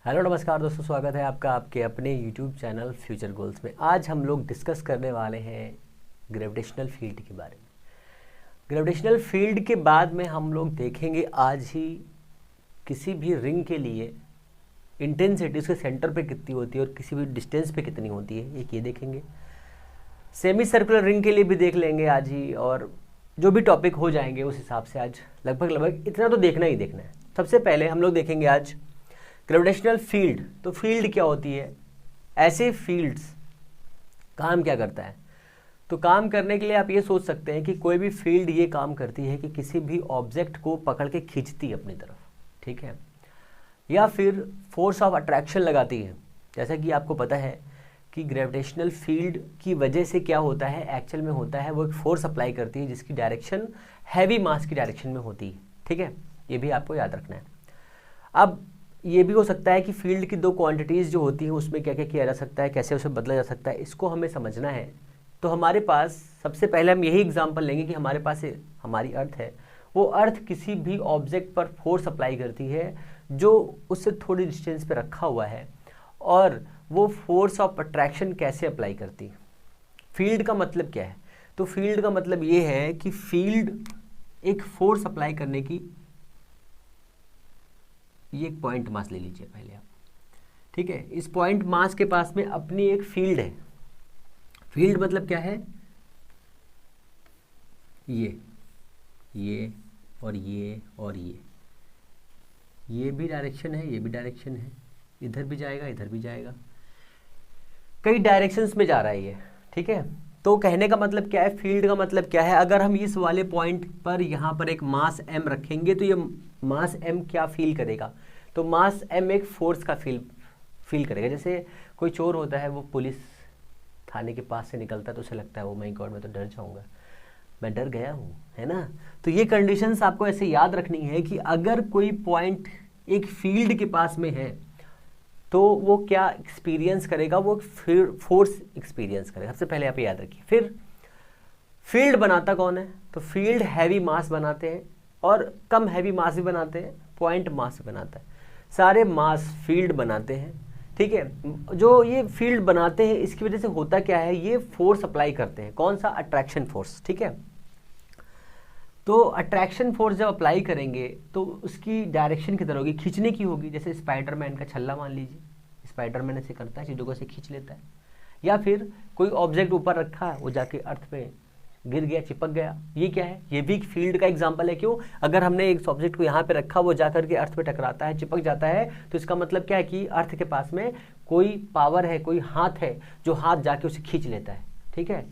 Hello नमस्कार दोस्तों, स्वागत है आपका आपके अपने यूट्यूब चैनल फ्यूचर गोल्स में। आज हम लोग डिस्कस करने वाले हैं ग्रेविटेशनल फील्ड के बारे में। ग्रेविटेशनल फील्ड के बाद में हम लोग देखेंगे आज ही किसी भी रिंग के लिए इंटेंसिटी उसके सेंटर पे कितनी होती है और किसी भी डिस्टेंस पे कितनी होती है, एक ये देखेंगे। सेमी सर्कुलर रिंग के लिए भी देख लेंगे आज ही, और जो भी टॉपिक हो जाएंगे उस हिसाब से आज लगभग इतना तो देखना ही देखना है। सबसे पहले हम लोग देखेंगे आज ग्रेविटेशनल फील्ड। तो फील्ड क्या होती है, ऐसे फील्ड्स काम क्या करता है। तो काम करने के लिए आप ये सोच सकते हैं कि कोई भी फील्ड ये काम करती है कि किसी भी ऑब्जेक्ट को पकड़ के खींचती है अपनी तरफ, ठीक है, या फिर फोर्स ऑफ अट्रैक्शन लगाती है। जैसा कि आपको पता है कि ग्रेविटेशनल फील्ड की वजह से क्या होता है, एक्चुअल में होता है वो एक फोर्स अप्लाई करती है जिसकी डायरेक्शन हैवी मास की डायरेक्शन में होती है, ठीक है। ये भी आपको याद रखना है। अब ये भी हो सकता है कि फील्ड की दो क्वांटिटीज़ जो होती हैं उसमें क्या क्या किया जा सकता है, कैसे उसे बदला जा सकता है, इसको हमें समझना है। तो हमारे पास सबसे पहले हम यही एग्जांपल लेंगे कि हमारे पास हमारी अर्थ है, वो अर्थ किसी भी ऑब्जेक्ट पर फोर्स अप्लाई करती है जो उससे थोड़ी डिस्टेंस पे रखा हुआ है, और वो फोर्स ऑफ अट्रैक्शन कैसे अप्लाई करती है। फील्ड का मतलब क्या है, तो फील्ड का मतलब ये है कि फील्ड एक फोर्स अप्लाई करने की, ये एक पॉइंट मास ले लीजिए पहले आप, ठीक है। इस पॉइंट मास के पास में अपनी एक फील्ड है। फील्ड मतलब क्या है, ये और ये और ये भी डायरेक्शन है, ये भी डायरेक्शन है, इधर भी जाएगा इधर भी जाएगा, कई डायरेक्शंस में जा रहा है ये, ठीक है। तो कहने का मतलब क्या है, फील्ड का मतलब क्या है, अगर हम इस वाले पॉइंट पर यहाँ पर एक मास m रखेंगे तो ये मास m क्या फील करेगा, तो मास m एक फोर्स का फील करेगा। जैसे कोई चोर होता है, वो पुलिस थाने के पास से निकलता है तो उसे लगता है ओ माय गॉड मैं तो डर जाऊंगा, मैं डर गया हूँ, है ना। तो ये कंडीशंस आपको ऐसे याद रखनी है कि अगर कोई पॉइंट एक फील्ड के पास में है तो वो क्या एक्सपीरियंस करेगा, वो फोर्स एक्सपीरियंस करेगा। सबसे पहले आप याद रखिए। फिर फील्ड बनाता कौन है, तो फील्ड हैवी मास बनाते हैं और कम हैवी मास भी बनाते हैं, पॉइंट मास भी बनाता है, सारे मास फील्ड बनाते हैं, ठीक है। जो ये फील्ड बनाते हैं इसकी वजह से होता क्या है, ये फोर्स अप्लाई करते हैं, कौन सा, अट्रैक्शन फोर्स, ठीक है। तो अट्रैक्शन फोर्स जब अप्लाई करेंगे तो उसकी डायरेक्शन किधर होगी, खींचने की होगी। जैसे स्पाइडरमैन का छल्ला मान लीजिए, स्पाइडरमैन ऐसे करता है, चीज़ों को ऐसे खींच लेता है। या फिर कोई ऑब्जेक्ट ऊपर रखा है, वो जाके अर्थ पे गिर गया, चिपक गया, ये क्या है, ये भी फील्ड का एग्जांपल है। क्यों, अगर हमने एक ऑब्जेक्ट को यहाँ पे रखा, वो जाकर के अर्थ पे टकराता है, चिपक जाता है, तो इसका मतलब क्या है कि अर्थ के पास में कोई पावर है, कोई हाथ है जो हाथ जाके उसे खींच लेता है, ठीक है।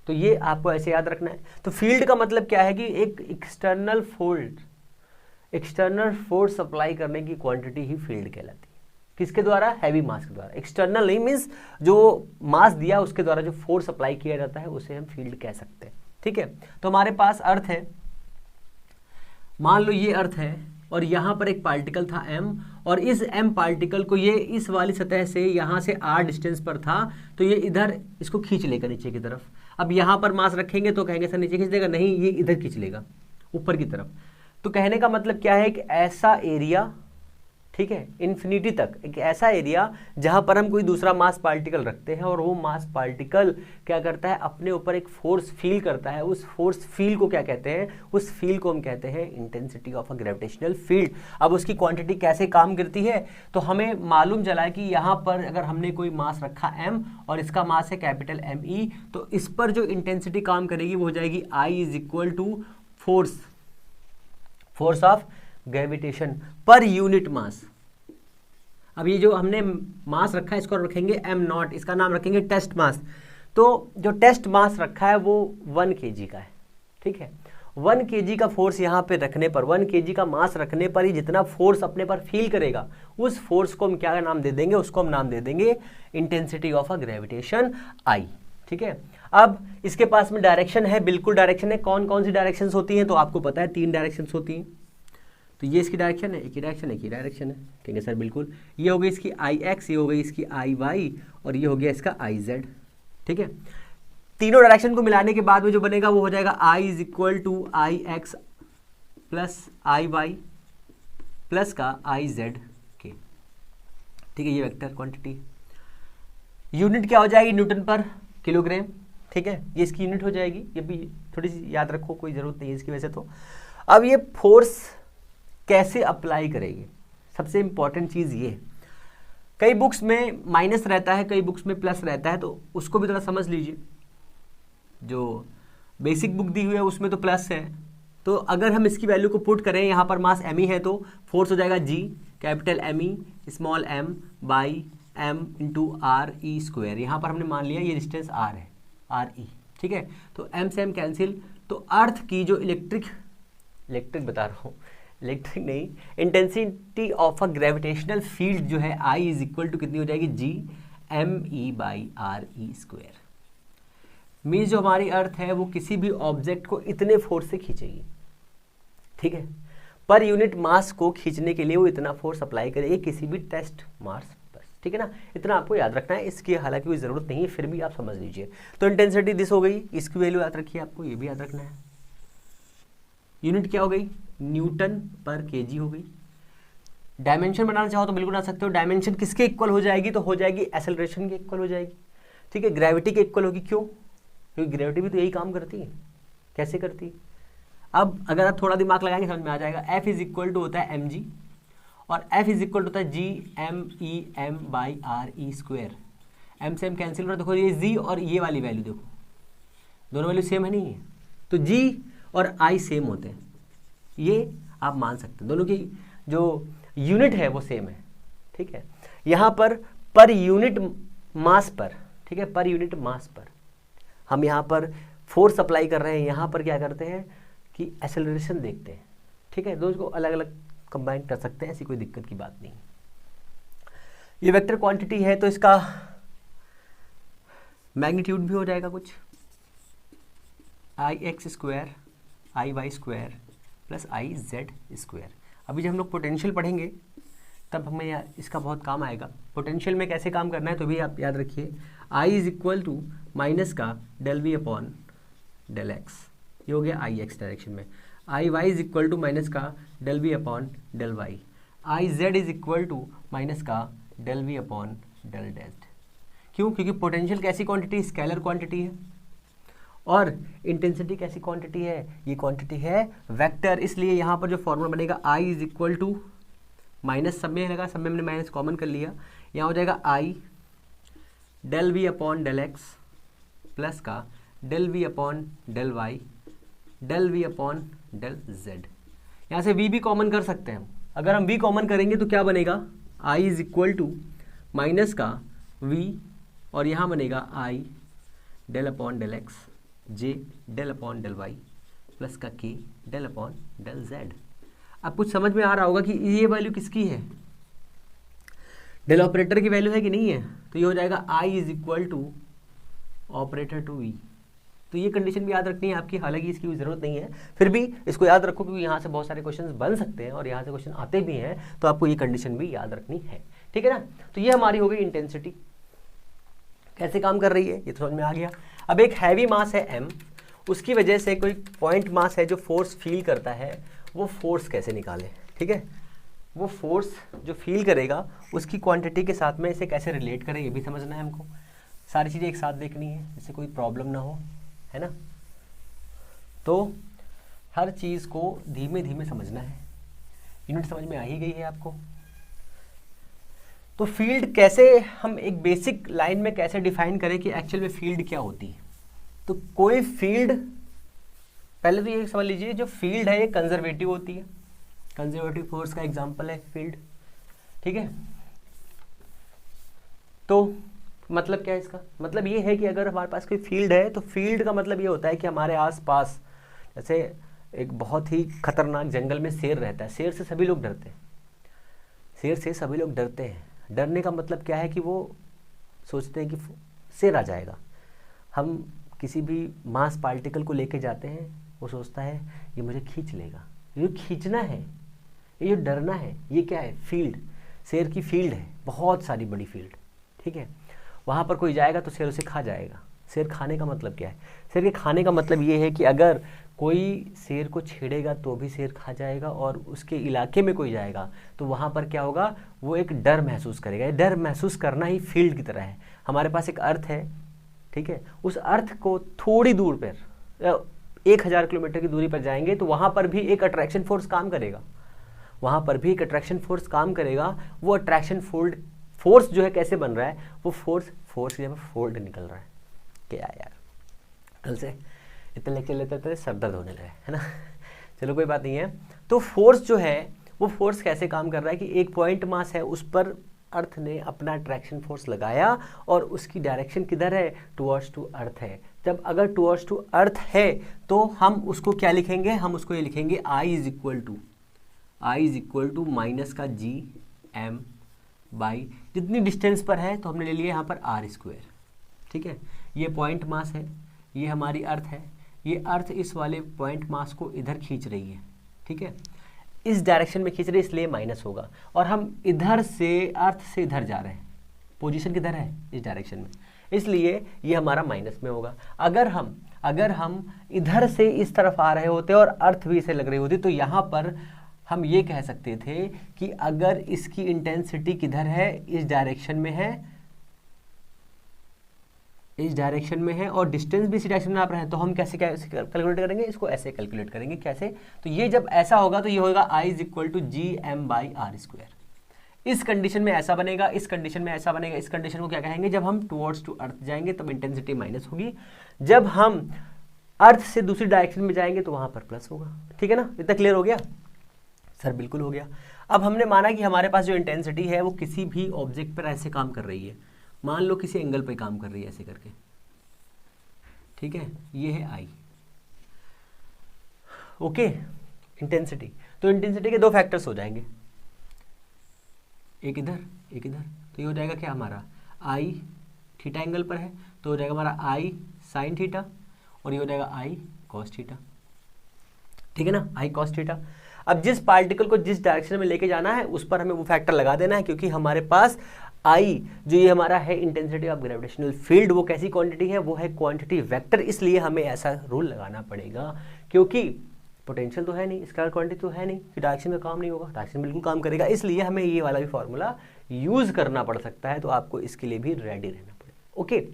तो ये आपको ऐसे याद रखना है। तो फील्ड का मतलब क्या है कि एक एक्सटर्नल फोर्स अप्लाई करने की क्वांटिटी ही फील्ड कहलाती है। किसके द्वारा, हैवी मास के द्वारा। एक्सटर्नल नहीं मीन्स जो मास दिया उसके द्वारा जो फोर्स अप्लाई किया जाता है उसे हम फील्ड कह सकते हैं, ठीक है। तो हमारे पास अर्थ है, मान लो ये अर्थ है और यहाँ पर एक पार्टिकल था m, और इस m पार्टिकल को ये इस वाली सतह से यहाँ से r डिस्टेंस पर था, तो ये इधर इसको खींच लेगा नीचे की तरफ। अब यहाँ पर मास रखेंगे तो कहेंगे सर नीचे खींच लेगा, नहीं, ये इधर खींच लेगा ऊपर की तरफ। तो कहने का मतलब क्या है कि ऐसा एरिया, ठीक है, इन्फिनिटी तक एक ऐसा एरिया जहां पर हम कोई दूसरा मास पार्टिकल रखते हैं और वो मास पार्टिकल क्या करता है, अपने ऊपर एक फोर्स फील करता है। उस फोर्स फील को क्या कहते हैं, उस फील को हम कहते हैं intensity of a gravitational field. अब उसकी क्वांटिटी कैसे काम करती है, तो हमें मालूम चला है कि यहाँ पर अगर हमने कोई मास रखा m और इसका मास है कैपिटल ME, तो इस पर जो इंटेंसिटी काम करेगी वो हो जाएगी I is equal to force of gravitation per unit mass. अब ये जो हमने मास रखा है इसको रखेंगे m0, इसका नाम रखेंगे टेस्ट मास। तो जो टेस्ट मास रखा है वो 1 kg का है, ठीक है। 1 kg का फोर्स यहाँ पे रखने पर, 1 kg का मास रखने पर ही जितना फोर्स अपने पर फील करेगा, उस फोर्स को हम क्या नाम दे देंगे, उसको हम नाम दे देंगे intensity of a gravitation I, ठीक है। अब इसके पास में डायरेक्शन है, बिल्कुल डायरेक्शन है। कौन कौन सी डायरेक्शंस होती हैं, तो आपको पता है 3 डायरेक्शंस होती हैं। तो ये इसकी डायरेक्शन है, एक ही डायरेक्शन, एक ही डायरेक्शन है, ठीक है सर, बिल्कुल। ये हो गई इसकी IX, ये हो गई इसकी IY, और ये हो गया इसका IZ, ठीक है। तीनों डायरेक्शन को मिलाने के बाद में जो बनेगा वो हो जाएगा I is equal to IX plus IY plus का IZ के, ठीक है, ये वेक्टर क्वांटिटी। यूनिट क्या हो जाएगी, न्यूटन पर किलोग्राम, ठीक है, ये इसकी यूनिट हो जाएगी। ये भी थोड़ी सी याद रखो, कोई ज़रूरत नहीं है इसकी वैसे तो। अब ये फोर्स कैसे अप्लाई करेगी, सबसे इंपॉर्टेंट चीज़ ये, कई बुक्स में माइनस रहता है, कई बुक्स में प्लस रहता है, तो उसको भी थोड़ा समझ लीजिए। जो बेसिक बुक दी हुई है उसमें तो प्लस है, तो अगर हम इसकी वैल्यू को पुट करें, यहाँ पर मास एम ई है तो फोर्स हो जाएगा G capital M E small M by M into R E square. यहाँ पर हमने मान लिया ये डिस्टेंस आर है, आर ई, ठीक है, तो एम से एम कैंसिल। तो अर्थ की जो इलेक्ट्रिक बता रहा हूँ, इलेक्ट्रिक नहीं, intensity of a gravitational field जो है आई इज इक्वल टू कितनी हो जाएगी, G M E by R E square. Means जो हमारी अर्थ है वो किसी भी ऑब्जेक्ट को इतने फोर्स से खींचेगी, ठीक है, पर यूनिट मास को खींचने के लिए वो इतना फोर्स अप्लाई करेगी किसी भी टेस्ट मास पर, ठीक है ना। इतना आपको याद रखना है, इसकी हालांकि कोई ज़रूरत नहीं है, फिर भी आप समझ लीजिए। तो इंटेंसिटी दिस हो गई, इसकी वैल्यू याद रखिए, आपको ये भी याद रखना है। यूनिट क्या हो गई, न्यूटन पर केजी हो गई। डायमेंशन बनाना चाहो तो बिल्कुल बना सकते हो। डायमेंशन किसके इक्वल हो जाएगी, तो हो जाएगी एक्सेलरेशन के इक्वल हो जाएगी, ठीक है, ग्रेविटी के इक्वल होगी। क्यों, क्योंकि ग्रेविटी भी तो यही काम करती है। कैसे करती है, अब अगर आप थोड़ा दिमाग लगाएंगे समझ में आ जाएगा। F इज इक्वल टू होता है एम जी और F इज इक्वल टू होता है G M E M by R E square. M से एम कैंसिल हो रहा है, देखो ये जी और ये वाली वैल्यू देखो, दोनों वैल्यू सेम है नहीं है, तो जी और आई सेम होते हैं, ये आप मान सकते हैं। दोनों की जो यूनिट है वो सेम है, ठीक है। यहाँ पर यूनिट मास पर, ठीक है, पर यूनिट मास पर हम यहाँ पर फोर्स अप्लाई कर रहे हैं। यहाँ पर क्या करते हैं कि एक्सेलरेशन देखते हैं, ठीक है, दोनों को अलग अलग कंबाइन कर सकते हैं, ऐसी कोई दिक्कत की बात नहीं। ये वेक्टर क्वांटिटी है तो इसका मैग्नीट्यूड भी हो जाएगा कुछ, I X square I Y square plus I Z square. अभी जब हम लोग पोटेंशियल पढ़ेंगे तब हमें इसका बहुत काम आएगा। पोटेंशियल में कैसे काम करना है तो भी आप याद रखिए, I is equal to minus का del V upon del X, ये हो गया आई एक्स डायरेक्शन में। I Y is equal to minus का del V upon del Y. I Z is equal to minus का del V upon del Z. क्यों, क्योंकि potential कैसी quantity, scalar quantity है, और इंटेंसिटी कैसी क्वांटिटी है, ये क्वांटिटी है वेक्टर। इसलिए यहाँ पर जो फॉर्मूला बनेगा I is equal to minus, सब में लगा, सब में हमने माइनस कॉमन कर लिया, यहाँ हो जाएगा I del V upon del X plus का del V upon del Y del V upon del Z. यहाँ से वी भी कॉमन कर सकते हैं हम। अगर हम वी कॉमन करेंगे तो क्या बनेगा, I is equal to minus का वी और यहाँ बनेगा I del upon del X J del upon del Y plus का K del upon del Z. अब कुछ समझ में आ रहा होगा कि ये वैल्यू किसकी है, डेल ऑपरेटर की वैल्यू है कि नहीं है। तो ये हो जाएगा I is equal to operator to V. तो ये कंडीशन भी याद रखनी है आपकी, हालांकि इसकी कोई ज़रूरत नहीं है, फिर भी इसको याद रखो क्योंकि यहाँ से बहुत सारे क्वेश्चन बन सकते हैं और यहाँ से क्वेश्चन आते भी हैं, तो आपको ये कंडीशन भी याद रखनी है, ठीक है ना। तो ये हमारी हो गई इंटेंसिटी कैसे काम कर रही है, ये तो समझ में आ गया। अब एक हैवी मास है m, उसकी वजह से कोई पॉइंट मास है जो फोर्स फील करता है, वो फोर्स कैसे निकाले, ठीक है। वो फोर्स जो फील करेगा उसकी क्वांटिटी के साथ में इसे कैसे रिलेट करें, ये भी समझना है हमको। सारी चीज़ें एक साथ देखनी है जिससे कोई प्रॉब्लम ना हो, है ना। तो हर चीज़ को धीमे धीमे समझना है। यूनिट समझ में आ ही गई है आपको। तो फील्ड कैसे, हम एक बेसिक लाइन में कैसे डिफाइन करें कि एक्चुअल में फील्ड क्या होती है। तो कोई फील्ड, पहले तो ये समझ लीजिए, जो फील्ड है ये कंजर्वेटिव होती है, कंजर्वेटिव फोर्स का एग्जांपल है फील्ड, ठीक है। तो मतलब क्या है इसका, मतलब ये है कि अगर हमारे पास कोई फील्ड है तो फील्ड का मतलब ये होता है कि हमारे आसपास, जैसे एक बहुत ही खतरनाक जंगल में शेर रहता है, शेर से सभी लोग डरते हैं, शेर से सभी लोग डरते हैं। डरने का मतलब क्या है कि वो सोचते हैं कि शेर आ जाएगा। हम किसी भी मास पार्टिकल को लेके जाते हैं, वो सोचता है ये मुझे खींच लेगा। ये जो खींचना है, ये जो डरना है, ये क्या है, फील्ड, शेर की फील्ड है, बहुत सारी बड़ी फील्ड, ठीक है। वहाँ पर कोई जाएगा तो शेर उसे खा जाएगा। शेर खाने का मतलब क्या है, शेर के खाने का मतलब ये है कि अगर कोई शेर को छेड़ेगा तो भी शेर खा जाएगा, और उसके इलाके में कोई जाएगा तो वहाँ पर क्या होगा, वो एक डर महसूस करेगा। ये डर महसूस करना ही फील्ड की तरह है। हमारे पास एक अर्थ है, ठीक है, उस अर्थ को थोड़ी दूर पर 1000 किलोमीटर की दूरी पर जाएंगे तो वहाँ पर भी एक अट्रैक्शन फोर्स काम करेगा, वहाँ पर भी एक अट्रैक्शन फोर्स काम करेगा। वो अट्रैक्शन फोर्स जो है कैसे बन रहा है, वो फोर्स की जगह फोल्ड निकल रहा है। क्या यार, कल से इतने लेक्चर लेते थे सर दर्द होने लगे, है ना। चलो कोई बात नहीं है। तो फोर्स जो है वो फोर्स कैसे काम कर रहा है कि एक पॉइंट मास है, उस पर अर्थ ने अपना अट्रैक्शन फोर्स लगाया और उसकी डायरेक्शन किधर है, टुवर्ड्स टू अर्थ है। जब अगर टुवर्ड्स टू अर्थ है तो हम उसको क्या लिखेंगे, हम उसको ये लिखेंगे आई इज इक्वल टू माइनस का जी एम बाई जितनी डिस्टेंस पर है, तो हमने ले लिया यहाँ पर आर स्क्वायर, ठीक है। ये पॉइंट मास है, ये हमारी अर्थ है, ये अर्थ इस वाले पॉइंट मास को इधर खींच रही है, ठीक है, इस डायरेक्शन में खींच रही है, इसलिए माइनस होगा। और हम इधर से अर्थ से इधर जा रहे हैं, पोजीशन किधर है, इस डायरेक्शन में, इसलिए ये हमारा माइनस में होगा। अगर हम इधर से इस तरफ आ रहे होते और अर्थ भी इसे लग रही होती, तो यहाँ पर हम ये कह सकते थे कि अगर इसकी इंटेंसिटी किधर है, इस डायरेक्शन में है और डिस्टेंस भी इसी डायरेक्शन में आप रहे हैं, तो हम कैसे कैलकुलेट करेंगे, इसको ऐसे कैलकुलेट करेंगे। कैसे, तो ये जब ऐसा होगा तो ये होगा I is equal to G M by R square. इस कंडीशन में ऐसा बनेगा, इस कंडीशन में ऐसा बनेगा। इस कंडीशन को क्या कहेंगे, जब हम टुवर्ड्स टू अर्थ जाएंगे तब इंटेंसिटी माइनस होगी, जब हम अर्थ से दूसरी डायरेक्शन में जाएंगे तो वहां पर प्लस होगा। ठीक है ना, इतना क्लियर हो गया सर? बिल्कुल हो गया। अब हमने माना कि हमारे पास जो इंटेंसिटी है वो किसी भी ऑब्जेक्ट पर ऐसे काम कर रही है, मान लो किसी एंगल पे काम कर रही है ऐसे करके, ठीक है, ये है आई, ओके, इंटेंसिटी। तो इंटेंसिटी के दो फैक्टर्स हो जाएंगे, एक इधर एक इधर, तो ये हो जाएगा क्या हमारा आई थीटा एंगल पर है तो हो जाएगा हमारा आई साइन थीटा, और ये हो जाएगा आई कॉस थीटा, ठीक है ना, आई कॉस थीटा। अब जिस पार्टिकल को जिस डायरेक्शन में लेके जाना है उस पर हमें वो फैक्टर लगा देना है, क्योंकि हमारे पास आई जो ये हमारा है इंटेंसिटी ऑफ ग्रेविटेशनल फील्ड, वो कैसी क्वांटिटी है, वो है क्वांटिटी वेक्टर, इसलिए हमें ऐसा रूल लगाना पड़ेगा। क्योंकि पोटेंशियल तो है नहीं, इसका क्वांटिटी तो है नहीं कि डायरेक्शन का काम नहीं होगा, डायरेक्शन बिल्कुल काम करेगा, इसलिए हमें ये वाला भी फॉर्मूला यूज करना पड़ सकता है। तो आपको इसके लिए भी रेडी रहना पड़ेगा, ओके।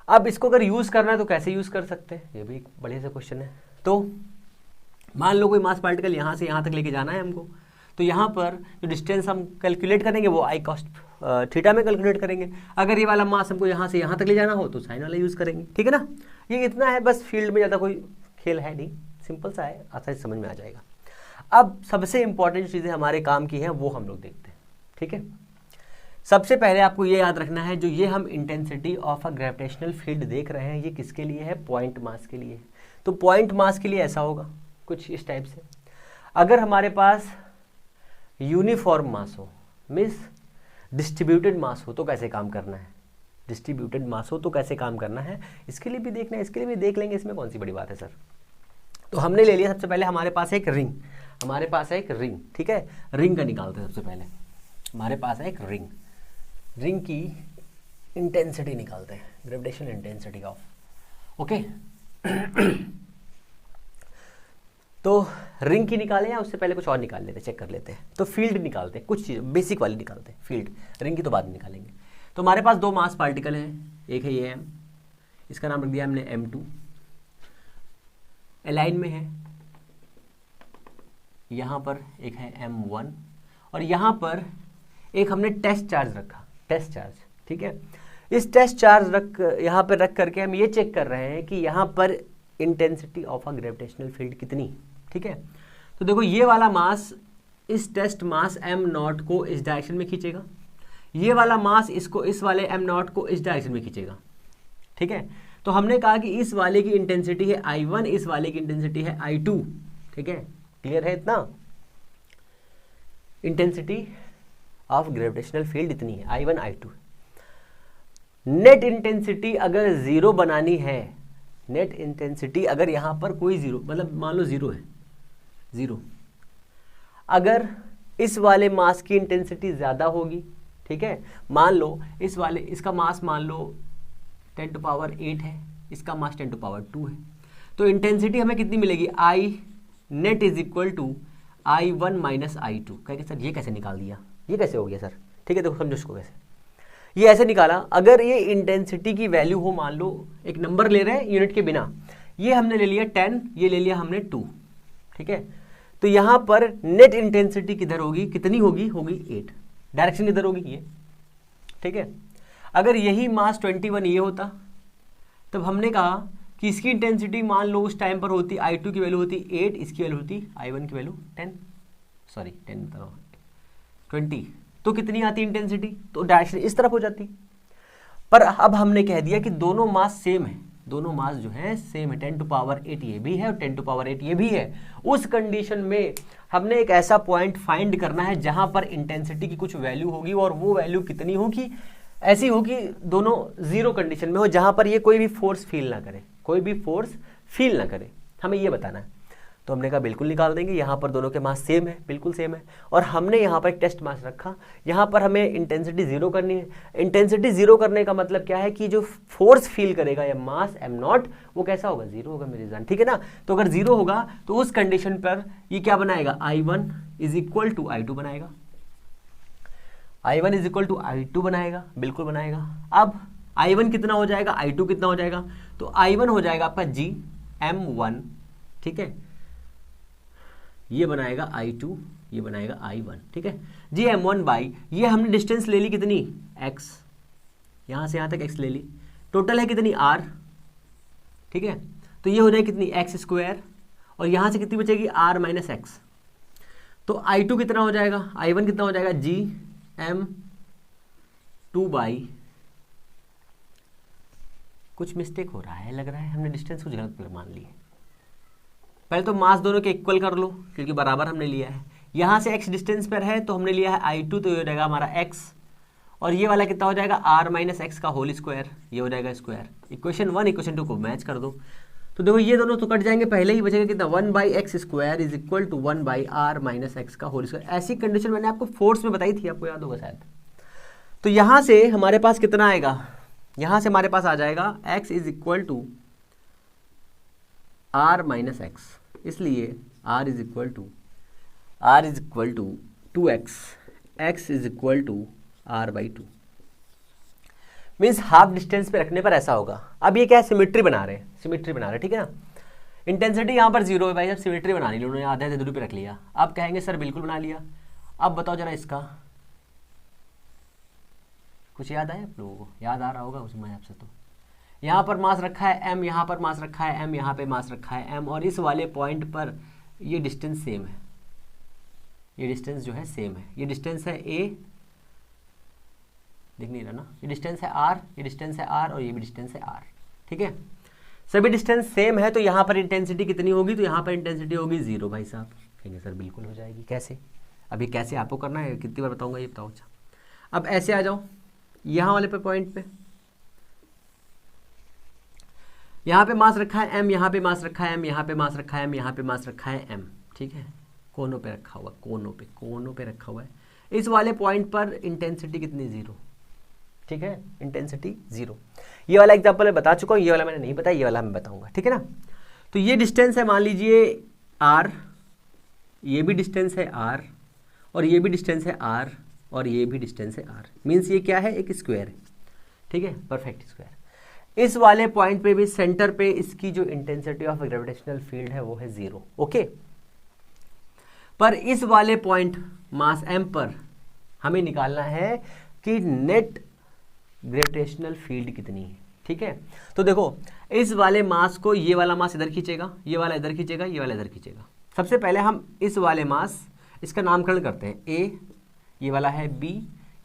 अब इसको अगर यूज करना है तो कैसे यूज कर सकते हैं, ये भी एक बढ़िया सा क्वेश्चन है। तो मान लो कोई मास पार्टिकल यहाँ से यहाँ तक लेके जाना है हमको, तो यहाँ पर जो डिस्टेंस हम कैलकुलेट करेंगे वो आई कॉस थीटा में कैलकुलेट करेंगे। अगर ये वाला मास हमको यहाँ से यहाँ तक ले जाना हो तो साइन वाला यूज़ करेंगे, ठीक है ना। ये इतना है बस, फील्ड में ज़्यादा कोई खेल है नहीं, सिंपल सा है, आसानी से समझ में आ जाएगा। अब सबसे इंपॉर्टेंट जो चीज़ें हमारे काम की हैं वो हम लोग देखते हैं, ठीक है। सबसे पहले आपको ये याद रखना है, जो ये हम intensity of a gravitational field देख रहे हैं ये किसके लिए है, पॉइंट मास के लिए। तो पॉइंट मास के लिए ऐसा होगा कुछ इस टाइप से, अगर हमारे पास यूनिफॉर्म मास हो, मीन्स डिस्ट्रीब्यूटेड मास हो, तो कैसे काम करना है, डिस्ट्रीब्यूटेड मास हो तो कैसे काम करना है, इसके लिए भी देखना है, इसके लिए भी देख लेंगे, इसमें कौन सी बड़ी बात है सर। तो हमने ले लिया सबसे पहले हमारे पास एक रिंग, हमारे पास है एक रिंग, ठीक है, रिंग का निकालते हैं सबसे पहले। हमारे पास है एक रिंग, रिंग की इंटेंसिटी निकालते हैं, ग्रेविटेशनल इंटेंसिटी ऑफ, ओके। तो रिंग की निकालें या उससे पहले कुछ और निकाल लेते हैं, चेक कर लेते हैं। तो फील्ड निकालते हैं, कुछ चीज़ बेसिक वाली निकालते हैं, फील्ड, रिंग की तो बाद में निकालेंगे। तो हमारे पास दो मास पार्टिकल हैं, एक है ये m, इसका नाम रख दिया हमने m2, अलाइन में है, यहाँ पर एक है m1, और यहाँ पर एक हमने टेस्ट चार्ज रखा, टेस्ट चार्ज, ठीक है। इस टेस्ट चार्ज यहाँ पर रख करके हम ये चेक कर रहे हैं कि यहाँ पर intensity of a gravitational field कितनी, ठीक है। तो देखो ये वाला मास इस टेस्ट मास m0 को इस डायरेक्शन में खींचेगा, ये वाला मास इसको, इस वाले m0 को इस डायरेक्शन में खींचेगा, ठीक है। तो हमने कहा कि इस वाले की इंटेंसिटी है I1, इस वाले की इंटेंसिटी है I2, ठीक है, क्लियर है इतना। इंटेंसिटी ऑफ ग्रेविटेशनल फील्ड इतनी है, I1 I2। नेट इंटेंसिटी अगर जीरो बनानी है, नेट इंटेंसिटी अगर यहाँ पर कोई जीरो, मतलब मान लो जीरो है, जीरो, अगर इस वाले मास की इंटेंसिटी ज़्यादा होगी, ठीक है, मान लो इस वाले, इसका मास मान लो 10⁸ है, इसका मास 10⁸ है, तो इंटेंसिटी हमें कितनी मिलेगी, I net is equal to I1 minus I2। कहेंगे सर ये कैसे निकाल दिया, ये कैसे हो गया सर? ठीक है, देखो समझो इसको कैसे। ये ऐसे निकाला, अगर ये इंटेंसिटी की वैल्यू हो, मान लो एक नंबर ले रहे हैं यूनिट के बिना, ये हमने ले लिया 10, ये ले लिया हमने 2, ठीक है। तो यहाँ पर नेट इंटेंसिटी किधर होगी, कितनी होगी, होगी 8। डायरेक्शन किधर होगी, ये, ठीक है। अगर यही मास 21 ये होता, तब हमने कहा कि इसकी इंटेंसिटी मान लो उस टाइम पर होती, I2 की वैल्यू होती 8, इसकी वैल्यू होती I1 की वैल्यू 10, सॉरी 20। तो कितनी आती इंटेंसिटी, तो डायरेक्शन इस तरफ हो जाती। पर अब हमने कह दिया कि दोनों मास सेम है, दोनों मास जो है सेम है, 10 टू पावर 8 ये भी है और 10 टू पावर 8 ये भी है। उस कंडीशन में हमने एक ऐसा पॉइंट फाइंड करना है जहां पर इंटेंसिटी की कुछ वैल्यू होगी, और वो वैल्यू कितनी होगी, ऐसी होगी दोनों जीरो कंडीशन में हो, जहां पर ये कोई भी फोर्स फील ना करे, कोई भी फोर्स फील ना करे, हमें ये बताना है। तो हमने कहा बिल्कुल निकाल देंगे, यहाँ पर दोनों के मास सेम है, बिल्कुल सेम है, और हमने यहाँ पर एक टेस्ट मास रखा, यहाँ पर हमें इंटेंसिटी जीरो करनी है। इंटेंसिटी जीरो करने का मतलब क्या है कि जो फोर्स फील करेगा या मास m0 वो कैसा होगा, जीरो होगा मेरी जान, ठीक है ना। तो अगर जीरो होगा तो उस कंडीशन पर ये क्या बनाएगा, I1 is equal to I2 बनाएगा, I1 is equal to I2 बनाएगा, बिल्कुल बनाएगा। अब I1 कितना हो जाएगा, I2 कितना हो जाएगा, तो I1 हो जाएगा आपका GM1, ठीक है, ये बनाएगा I2, ये बनाएगा I1, ठीक है। GM1 बाई, ये हमने डिस्टेंस ले ली कितनी, x, यहाँ से यहाँ तक x ले ली, टोटल है कितनी r, ठीक है। तो ये हो जाएगी कितनी, x स्क्वायर, और यहाँ से कितनी बचेगी, r माइनस एक्स। तो I2 कितना हो जाएगा, I1 कितना हो जाएगा, GM2 बाई, कुछ मिस्टेक हो रहा है लग रहा है, हमने डिस्टेंस कुछ गलत मान ली है। पहले तो मास दोनों के इक्वल कर लो, क्योंकि बराबर हमने लिया है। यहाँ से x डिस्टेंस पर है तो हमने लिया है I2, तो ये हो जाएगा हमारा x, और ये वाला कितना हो जाएगा, r माइनस एक्स का होल स्क्वायर, ये हो जाएगा स्क्वायर। इक्वेशन 1 इक्वेशन 2 को मैच कर दो, तो देखो ये दोनों तो कट जाएंगे, पहले ही बचेगा कितना, 1/x square is equal to 1/r minus X का होल स्क्वायर। ऐसी कंडीशन मैंने आपको फोर्स में बताई थी, आपको याद होगा शायद। तो यहाँ से हमारे पास कितना आएगा, यहाँ से हमारे पास आ जाएगा x is equal to r minus X, इसलिए r is equal to 2x, x is equal to r/2, means half distance पे रखने पर ऐसा होगा। अब ये क्या है, सिमेट्री बना रहे हैं, सिमेट्री बना रहे हैं, ठीक है ना। इंटेंसिटी यहाँ पर जीरो है भाई, जब सिमेट्री बनानी उन्होंने आधे आधे दूरी पे रख लिया। अब कहेंगे सर बिल्कुल बना लिया। अब बताओ जरा इसका कुछ याद आया आप लोगों को, याद आ रहा होगा उस मैं आपसे। तो यहाँ पर मास रखा है m, यहाँ पर मास रखा है m, यहाँ पे मास रखा है m, और इस वाले पॉइंट पर ये डिस्टेंस सेम है, ये डिस्टेंस जो है सेम है। ये डिस्टेंस है a, दिख नहीं रहा ना, ये डिस्टेंस है r, ये डिस्टेंस है r, और ये भी डिस्टेंस है r, ठीक है। सभी डिस्टेंस सेम है, तो यहाँ पर इंटेंसिटी कितनी होगी, तो यहाँ पर इंटेंसिटी होगी 0 भाई साहब। कहेंगे सर बिल्कुल हो जाएगी, कैसे, अभी कैसे आपको करना है, कितनी बार बताऊँगा ये बताओ। अच्छा अब ऐसे आ जाओ यहाँ वाले पे पॉइंट पे, यहाँ पे मास रखा है m, यहाँ पे मास रखा है m, यहाँ पे मास रखा है m, यहाँ पे मास रखा है m, ठीक है। कोनों पे रखा हुआ, कोनों पे रखा हुआ है। इस वाले पॉइंट पर इंटेंसिटी कितनी, 0, ठीक है, इंटेंसिटी 0। ये वाला एग्जांपल मैं बता चुका हूँ, ये वाला मैंने नहीं बताया, ये वाला मैं बताऊंगा, ठीक है ना। तो ये डिस्टेंस है मान लीजिए r, ये भी डिस्टेंस है r, और ये भी डिस्टेंस है r, और ये भी डिस्टेंस है r, मीन्स ये क्या है, एक स्क्वायर है, ठीक है, परफेक्ट स्क्वायर। इस वाले पॉइंट पे भी सेंटर पे इसकी जो इंटेंसिटी ऑफ ग्रेविटेशनल फील्ड है वो है 0, ओके। पर इस वाले पॉइंट मास m पर हमें निकालना है कि नेट ग्रेविटेशनल फील्ड कितनी है, ठीक है। तो देखो इस वाले मास को ये वाला मास इधर खींचेगा, ये वाला इधर खींचेगा, ये वाला इधर खींचेगा। सबसे पहले हम इस वाले मास, इसका नामकरण करते हैं a, ये वाला है b,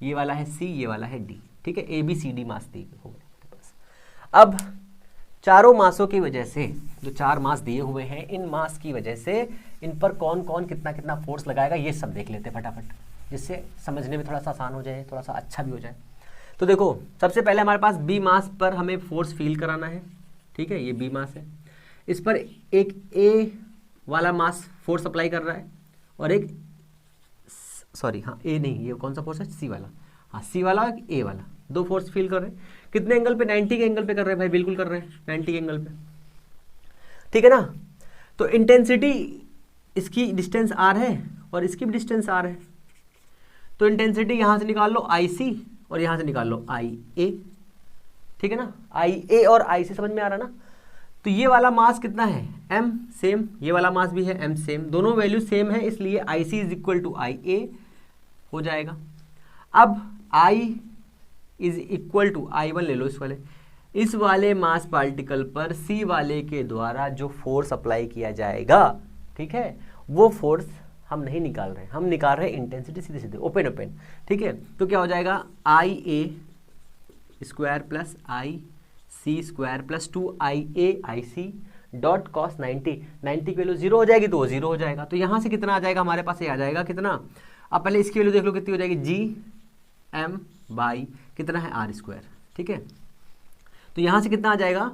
ये वाला है c, ये वाला है d, ठीक है। a b c d मास दिए हुए हैं। अब चारों मासों की वजह से, जो 4 मास दिए हुए हैं, इन मास की वजह से इन पर कौन कौन कितना कितना फोर्स लगाएगा ये सब देख लेते हैं फटाफट, जिससे समझने में थोड़ा सा आसान हो जाए, थोड़ा सा अच्छा भी हो जाए। तो देखो सबसे पहले हमारे पास बी मास पर हमें फोर्स फील कराना है, ठीक है, ये बी मास है। इस पर एक ए वाला मास फोर्स अप्लाई कर रहा है, और एक सॉरी हाँ ए नहीं, ये कौन सा फोर्स है, सी वाला, हाँ सी वाला ए वाला, 2 फोर्स फील कर रहे हैं। कितने एंगल पे, 90 के एंगल पे कर रहे हैं भाई, बिल्कुल कर रहे हैं 90 के एंगल पे। ठीक है ना। तो इंटेंसिटी, इसकी डिस्टेंस r है और इसकी भी डिस्टेंस r है, तो इंटेंसिटी यहां से निकाल लो IC और यहां से निकाल लो IA, ठीक है ना। IA और IC समझ में आ रहा ना। तो ये वाला मास कितना है m सेम, ये वाला मास भी है m सेम, दोनों वैल्यू सेम है, इसलिए IC is equal to IA हो जाएगा। अब I is equal to I1 ले लो, इस वाले मास पार्टिकल पर C वाले के द्वारा जो फोर्स अप्लाई किया जाएगा, ठीक है, वो फोर्स हम नहीं निकाल रहे हैं, हम निकाल रहे हैं इंटेंसिटी सीधे सीधे ओपन ओपन, ठीक है। तो क्या हो जाएगा IA square plus IC square plus 2IA IC dot cos 90 की वैल्यू 0 हो जाएगी तो वो 0 हो जाएगा। तो यहाँ से कितना आ जाएगा हमारे पास, ये आ जाएगा कितना, अब पहले इसकी वैल्यू देख लो कितनी हो जाएगी, GM बाई कितना है R स्क्वायर, ठीक है। तो यहाँ से कितना आ जाएगा,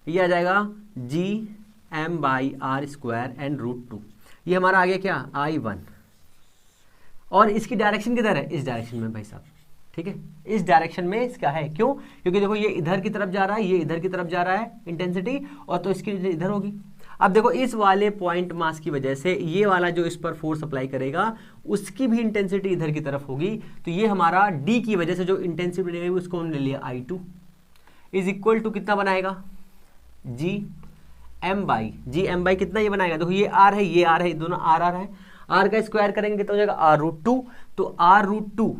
ये आ जाएगा GM by R square and √2, ये हमारा आ गया क्या I1, और इसकी डायरेक्शन किधर है, इस डायरेक्शन में भाई साहब, ठीक है, इस डायरेक्शन में इसका है, क्यों, क्योंकि देखो ये इधर की तरफ जा रहा है, ये इधर की तरफ जा रहा है इंटेंसिटी, और तो इसकी इधर होगी। अब देखो इस वाले पॉइंट मास की वजह से ये वाला जो इस पर फोर्स अप्लाई करेगा उसकी भी इंटेंसिटी इधर की तरफ होगी, तो ये हमारा D की वजह से जो इंटेंसिटी बनेगी उसको हमने लिया I2 इज इक्वल टू कितना बनाएगा, GM बाई कितना ये बनाएगा, देखो ये R है, ये R है, दोनों R है, R का स्क्वायर करेंगे कितना हो जाएगा R√2, तो R√2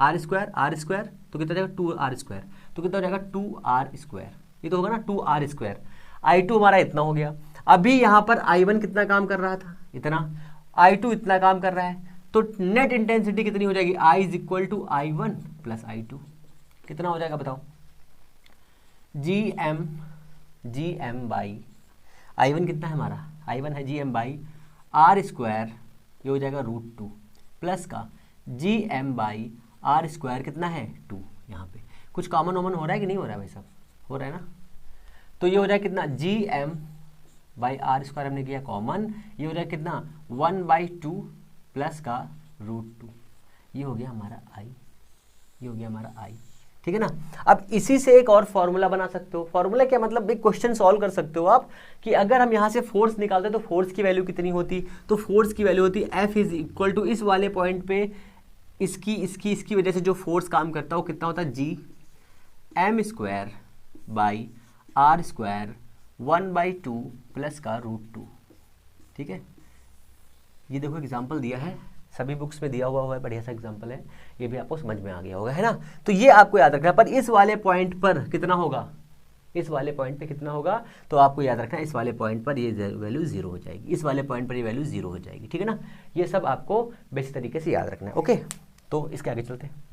R स्क्वायर तो कितना हो जाएगा 2R स्क्वायर, तो कितना हो जाएगा 2R स्क्वायर, ये तो होगा ना 2R स्क्वायर। I2 हमारा इतना हो गया। अभी यहाँ पर I1 कितना काम कर रहा था, इतना, I2 इतना काम कर रहा है, तो नेट इंटेंसिटी कितनी हो जाएगी, I is equal to I1 plus I2, कितना हो जाएगा बताओ, GM बाई I1 कितना है हमारा, I1 है GM बाई R स्क्वायर, ये हो जाएगा √2 प्लस का GM बाई R स्क्वायर कितना है 2, यहाँ पे कुछ कॉमन वॉमन हो रहा है कि नहीं हो रहा है भाई साहब, हो रहा है ना। तो ये हो जाए कितना GM बाई R स्क्वायर हमने किया कॉमन, ये हो जाए कितना 1/2 प्लस का √2, ये हो गया हमारा I, ये हो गया हमारा I, ठीक है ना। अब इसी से एक और फॉर्मूला बना सकते हो, फॉर्मूला क्या मतलब, एक क्वेश्चन सॉल्व कर सकते हो आप कि अगर हम यहाँ से फोर्स निकालते तो फोर्स की वैल्यू कितनी होती, तो फोर्स की वैल्यू होती F इज इक्वल टू इस वाले पॉइंट पे इसकी वजह से जो फोर्स काम करता है वो कितना होता है, GM square by R square 1/2 plus का √2, ठीक है। ये देखो एग्जाम्पल दिया है, सभी बुक्स में दिया हुआ है, बढ़िया सा एग्जाम्पल है, ये भी आपको समझ में आ गया होगा, है ना। तो ये आपको याद रखना है, पर इस वाले पॉइंट पर कितना होगा, इस वाले पॉइंट पे कितना होगा, तो आपको याद रखना है इस वाले पॉइंट पर ये वैल्यू 0 हो जाएगी, इस वाले पॉइंट पर ये वैल्यू 0 हो जाएगी, ठीक है ना। ये सब आपको बेसिक तरीके से याद रखना है, ओके। तो इसके आगे चलते हैं।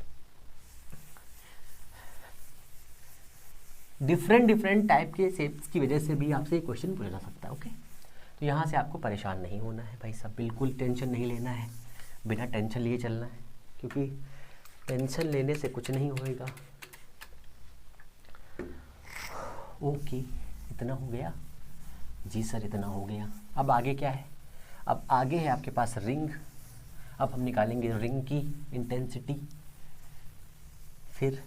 डिफरेंट टाइप के शेप्स की वजह से भी आपसे क्वेश्चन पूछा जा सकता है, ओके। तो यहाँ से आपको परेशान नहीं होना है भाई साहब, बिल्कुल टेंशन नहीं लेना है, बिना टेंशन लिए चलना है, क्योंकि टेंशन लेने से कुछ नहीं होएगा। ओके, इतना हो गया जी सर, इतना हो गया। अब आगे क्या है, अब आगे है आपके पास रिंग। अब हम निकालेंगे रिंग की इंटेंसिटी, फिर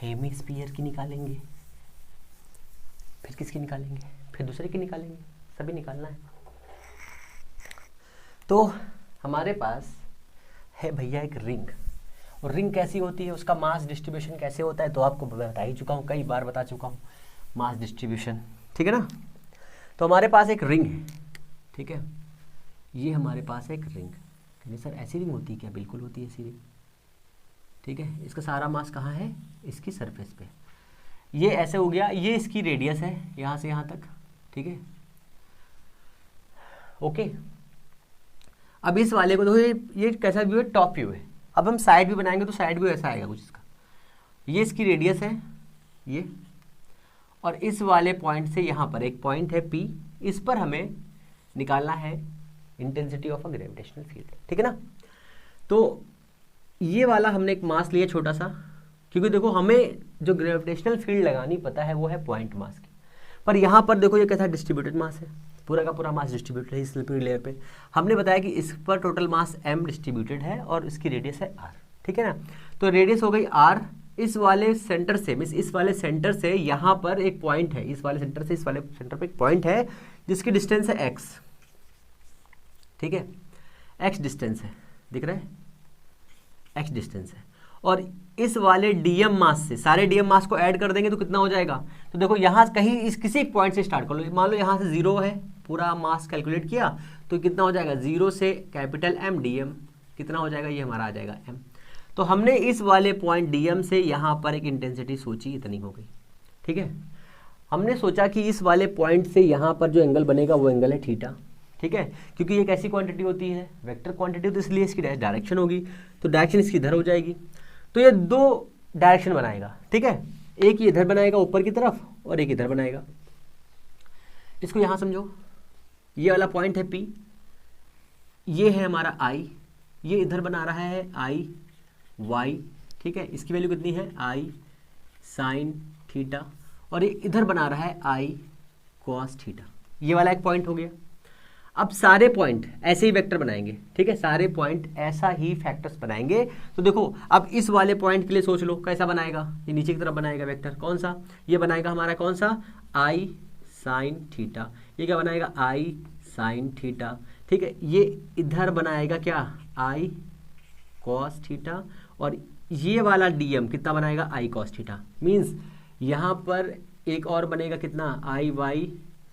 हेमिस्फीयर की निकालेंगे, फिर किसकी निकालेंगे, फिर दूसरे की निकालेंगे, सभी निकालना है। तो हमारे पास है भैया एक रिंग, और रिंग कैसी होती है, उसका मास डिस्ट्रीब्यूशन कैसे होता है, तो आपको बता ही चुका हूँ, कई बार बता चुका हूँ मास डिस्ट्रीब्यूशन, ठीक है ना। तो हमारे पास एक रिंग है, ठीक है, ये हमारे पास एक रिंग, नहीं सर ऐसी रिंग होती है क्या, बिल्कुल होती है ऐसी रिंग, ठीक है। इसका सारा मास कहाँ है, इसकी सरफेस पे, ये ऐसे हो गया, ये इसकी रेडियस है यहाँ से यहाँ तक, ठीक है, ओके। अब इस वाले को देखो, ये कैसा व्यू है, टॉप व्यू है। अब हम साइड व्यू बनाएंगे तो साइड व्यू ऐसा आएगा कुछ इसका, ये इसकी रेडियस है ये, और इस वाले पॉइंट से यहाँ पर एक पॉइंट है P, इस पर हमें निकालना है intensity of a gravitational field, ठीक है ना। तो ये वाला हमने एक मास लिया छोटा सा, क्योंकि देखो हमें जो ग्रेविटेशनल फील्ड लगानी पता है वो है पॉइंट मास की, पर यहाँ पर देखो ये कैसा डिस्ट्रीब्यूटेड मास है, पूरा का पूरा मास डिस्ट्रीब्यूटेड है इस स्लिपरी लेयर पे। हमने बताया कि इस पर टोटल मास m डिस्ट्रीब्यूटेड है और इसकी रेडियस है r, ठीक है ना। तो रेडियस हो गई r, इस वाले सेंटर से, मीन्स इस वाले सेंटर से यहाँ पर एक पॉइंट है, इस वाले सेंटर से इस वाले सेंटर पर एक पॉइंट है जिसकी डिस्टेंस है x, ठीक है, x डिस्टेंस है, दिख रहा है, x डिस्टेंस है। और इस वाले डीएम मास से सारे डीएम मास को ऐड कर देंगे तो कितना हो जाएगा, तो देखो यहाँ कहीं इस किसी एक पॉइंट से स्टार्ट कर लो, मान लो यहाँ से 0 है, पूरा मास कैलकुलेट किया तो कितना हो जाएगा, 0 से कैपिटल M डीएम कितना हो जाएगा, ये हमारा आ जाएगा M। तो हमने इस वाले पॉइंट डीएम से यहाँ पर एक इंटेंसिटी सोची, इतनी हो गई, ठीक है। हमने सोचा कि इस वाले पॉइंट से यहाँ पर जो एंगल बनेगा वो एंगल है थीटा, ठीक है, क्योंकि ये कैसी क्वांटिटी होती है, वेक्टर क्वांटिटी, तो इसलिए इसकी डायरेक्शन होगी, तो डायरेक्शन इसकी इधर हो जाएगी। तो ये दो डायरेक्शन बनाएगा, ठीक है, एक ये इधर बनाएगा ऊपर की तरफ और एक इधर बनाएगा। इसको यहाँ समझो, ये वाला पॉइंट है P, ये है हमारा I, ये इधर बना रहा है I Y, ठीक है, इसकी वैल्यू कितनी है I साइन थीटा, और ये इधर बना रहा है I कॉस थीटा। ये वाला एक पॉइंट हो गया। अब सारे पॉइंट ऐसे ही वेक्टर बनाएंगे, ठीक है, सारे पॉइंट ऐसा ही फैक्टर्स बनाएंगे। तो देखो अब इस वाले पॉइंट के लिए सोच लो कैसा बनाएगा, ये नीचे की तरफ बनाएगा वेक्टर, कौन सा, ये बनाएगा हमारा कौन सा, I साइन थीटा, ये क्या बनाएगा I साइन थीटा, ठीक है, ये इधर बनाएगा क्या I कॉस थीटा, और ये वाला डीएम कितना बनाएगा I कॉस थीटा। मीन्स यहाँ पर एक और बनेगा कितना I Y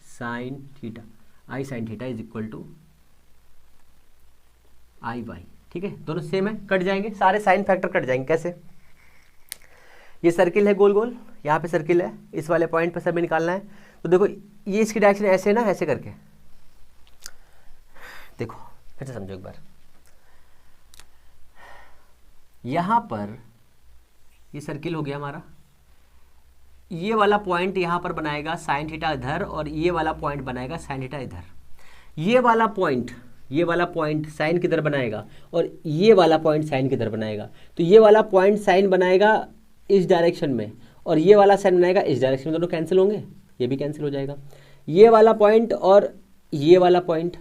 sine theta, I sine theta is equal to I Y, ठीक है, दोनों सेम है, कट जाएंगे, सारे साइन फैक्टर कट जाएंगे। कैसे, ये सर्किल है गोल गोल, यहाँ पे सर्किल है, इस वाले पॉइंट पे सब निकालना है। तो देखो ये इसकी डायरेक्शन ऐसे है ना, ऐसे करके देखो, फिर से समझो एक बार, यहाँ पर ये सर्किल हो गया हमारा, ये वाला पॉइंट यहाँ पर बनाएगा साइन थीटा इधर, और ये वाला पॉइंट बनाएगा साइन थीटा इधर। ये वाला पॉइंट साइन किधर बनाएगा, और ये वाला पॉइंट साइन किधर बनाएगा। तो ये वाला पॉइंट साइन बनाएगा इस डायरेक्शन में, और ये वाला साइन बनाएगा इस डायरेक्शन में, दोनों कैंसिल होंगे, ये भी कैंसिल हो जाएगा। ये वाला पॉइंट और ये वाला पॉइंट,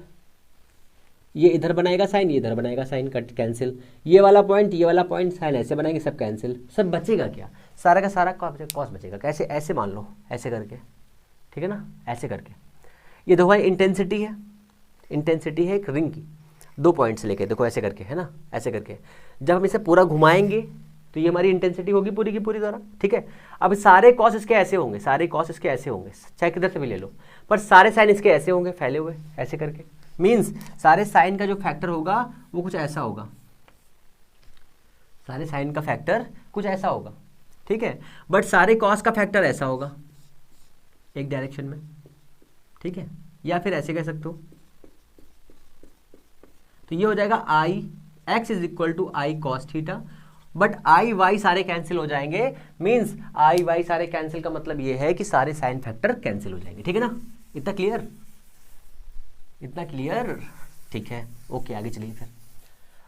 ये इधर बनाएगा साइन, ये इधर बनाएगा साइन, कट कैंसिल। ये वाला पॉइंट साइन ऐसे बनाएंगे, सब कैंसिल। सब बचेगा क्या, सारा का सारा कॉस बचेगा। कैसे, ऐसे मान लो, ऐसे करके, ठीक है ना, ऐसे करके। ये देखो भाई इंटेंसिटी है एक रिंग की, 2 पॉइंट से लेके, देखो ऐसे करके, है ना, ऐसे करके। जब हम इसे पूरा घुमाएंगे तो ये हमारी इंटेंसिटी होगी पूरी की पूरी तरह, ठीक है। अब सारे कॉस इसके ऐसे होंगे, चाहे किधर से भी ले लो, पर सारे साइन इसके ऐसे होंगे, फैले हुए ऐसे करके। मीन्स सारे साइन का जो फैक्टर होगा वो कुछ ऐसा होगा, सारे साइन का फैक्टर कुछ ऐसा होगा, ठीक है। बट सारे कॉस का फैक्टर ऐसा होगा एक डायरेक्शन में, ठीक है, या फिर ऐसे कह सकते हो। तो ये हो जाएगा I x is equal to I cos theta, but I y सारे कैंसिल हो जाएंगे। मीन्स I y सारे कैंसिल का मतलब ये है कि सारे साइन फैक्टर कैंसिल हो जाएंगे, ठीक है ना। इतना क्लियर, ठीक है, ओके, आगे चलिए फिर।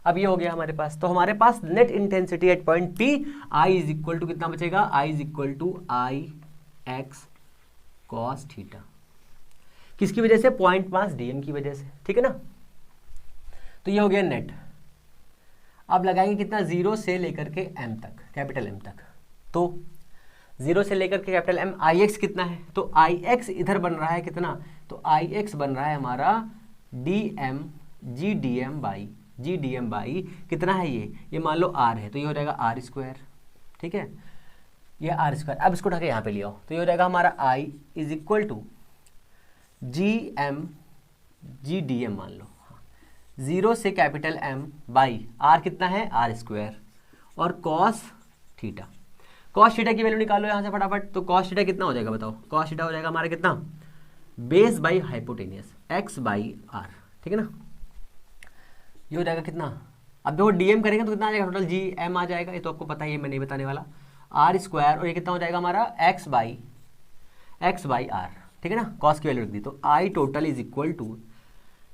अब ये हो गया हमारे पास। तो हमारे पास net intensity at point P I is equal to कितना बचेगा, I is equal to I x cos theta, किसकी वजह से, पॉइंट मास DM की वजह से, ठीक है ना। तो ये हो गया नेट। अब लगाएंगे कितना, 0 से लेकर के M तक, कैपिटल M तक। तो 0 से लेकर के कैपिटल M, Ix कितना है, तो Ix इधर बन रहा है कितना, तो Ix बन रहा है हमारा dm GDM बाई कितना है, ये मान लो R है, तो ये हो जाएगा R स्क्वायर, ठीक है, ये R स्क्वायर। अब इसको उठा के यहाँ पे ले आओ, तो ये हो जाएगा हमारा I is equal to GDM मान लो, 0 से कैपिटल M बाई R कितना है, R स्क्वायर, और कॉस थीटा की वैल्यू निकालो यहाँ से फटाफट। तो कॉस थीटा कितना हो जाएगा बताओ, कॉस थीटा हो जाएगा हमारा कितना, base by hypotenuse x by r, ठीक है ना। ये हो जाएगा कितना, अब देखो डीएम करेंगे तो कितना आ जाएगा, टोटल GM आ जाएगा, ये तो आपको पता ही है, मैं नहीं बताने वाला, R स्क्वायर, और ये कितना हो जाएगा हमारा x बाई r, ठीक है ना। कॉस की वैल्यू रख दी, तो I total is equal to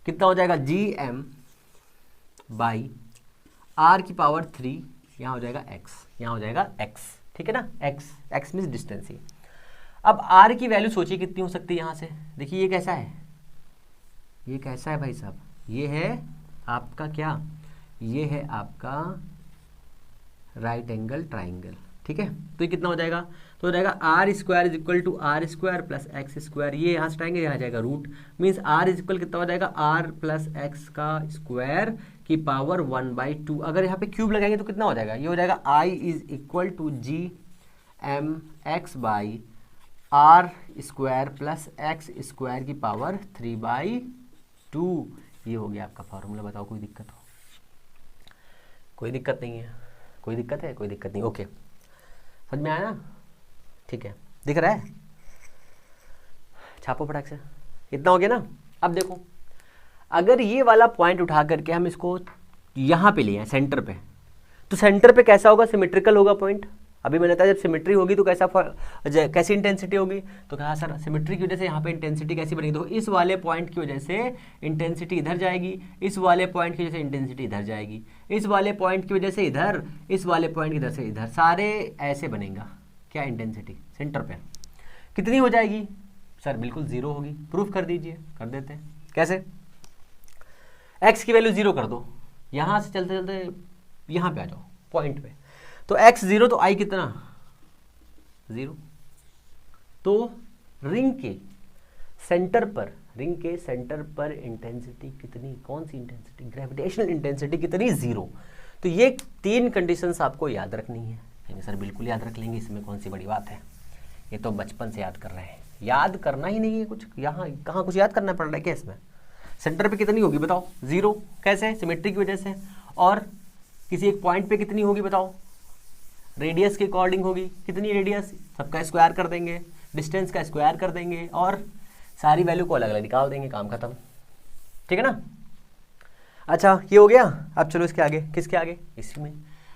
कितना हो जाएगा, GM बाई R की पावर 3, यहाँ हो जाएगा x, यहाँ हो जाएगा x, ठीक है ना, x मीन्स डिस्टेंस ही। अब R की वैल्यू सोचिए कितनी हो सकती है यहाँ से। देखिए ये कैसा है, ये कैसा है भाई साहब, ये है आपका क्या, ये है आपका राइट एंगल ट्राइंगल, ठीक है। तो ये कितना हो जाएगा, तो हो जाएगा R square is equal to R square plus X square, ये यहाँ से हटाएंगे, यहाँ जाएगा root, means R is equal कितना हो जाएगा, आर प्लस एक्स का स्क्वायर की पावर 1/2। अगर यहाँ पे क्यूब लगाएंगे तो कितना हो जाएगा, ये हो जाएगा I is equal to G M X by R square plus X square की पावर 3/2। ये हो गया आपका फॉर्मूला। बताओ कोई दिक्कत हो? कोई दिक्कत नहीं है? कोई दिक्कत है? कोई दिक्कत नहीं, ओके, समझ में आया ना? ठीक है, दिख रहा है? छापो फटाक से, इतना हो गया ना। अब देखो, अगर ये वाला पॉइंट उठा करके हम इसको यहाँ पे लिए हैं सेंटर पे, तो सेंटर पे कैसा होगा, सिमेट्रिकल होगा पॉइंट। अभी मैंने बताया जब सिमेट्री होगी तो कैसी इंटेंसिटी होगी, तो कहा सर सिमेट्री की वजह से यहाँ पे इंटेंसिटी कैसी बनेगी, तो इस वाले पॉइंट की वजह से इंटेंसिटी इधर जाएगी, इस वाले पॉइंट की वजह से इंटेंसिटी इधर जाएगी, इस वाले पॉइंट की वजह से इधर, इस वाले पॉइंट इधर से इधर, सारे ऐसे बनेगा। क्या इंटेंसिटी सेंटर पे कितनी हो जाएगी सर? बिल्कुल 0 होगी। प्रूफ कर दीजिए। कर देते हैं, कैसे? एक्स की वैल्यू 0 कर दो, यहाँ से चलते चलते यहाँ पे आ जाओ पॉइंट पे, तो x 0 तो i कितना 0। तो रिंग के सेंटर पर इंटेंसिटी कितनी, कौन सी इंटेंसिटी, ग्रेविटेशनल इंटेंसिटी कितनी, 0। तो ये 3 कंडीशंस आपको याद रखनी है। सर बिल्कुल याद रख लेंगे, इसमें कौन सी बड़ी बात है, ये तो बचपन से याद कर रहे हैं, याद करना ही नहीं है कुछ, यहाँ कहाँ कुछ याद करना पड़ रहा है क्या इसमें? सेंटर पे कितनी होगी बताओ, 0, कैसे? सिमेट्री की वजह से। और किसी एक पॉइंट पे कितनी होगी बताओ, रेडियस के अकॉर्डिंग होगी। कितनी रेडियस, सबका स्क्वायर कर देंगे, डिस्टेंस का स्क्वायर कर देंगे और सारी वैल्यू को अलग अलग निकाल देंगे, काम खत्म। ठीक है ना? अच्छा, ये हो गया। अब चलो इसके आगे, किसके आगे, इसी में।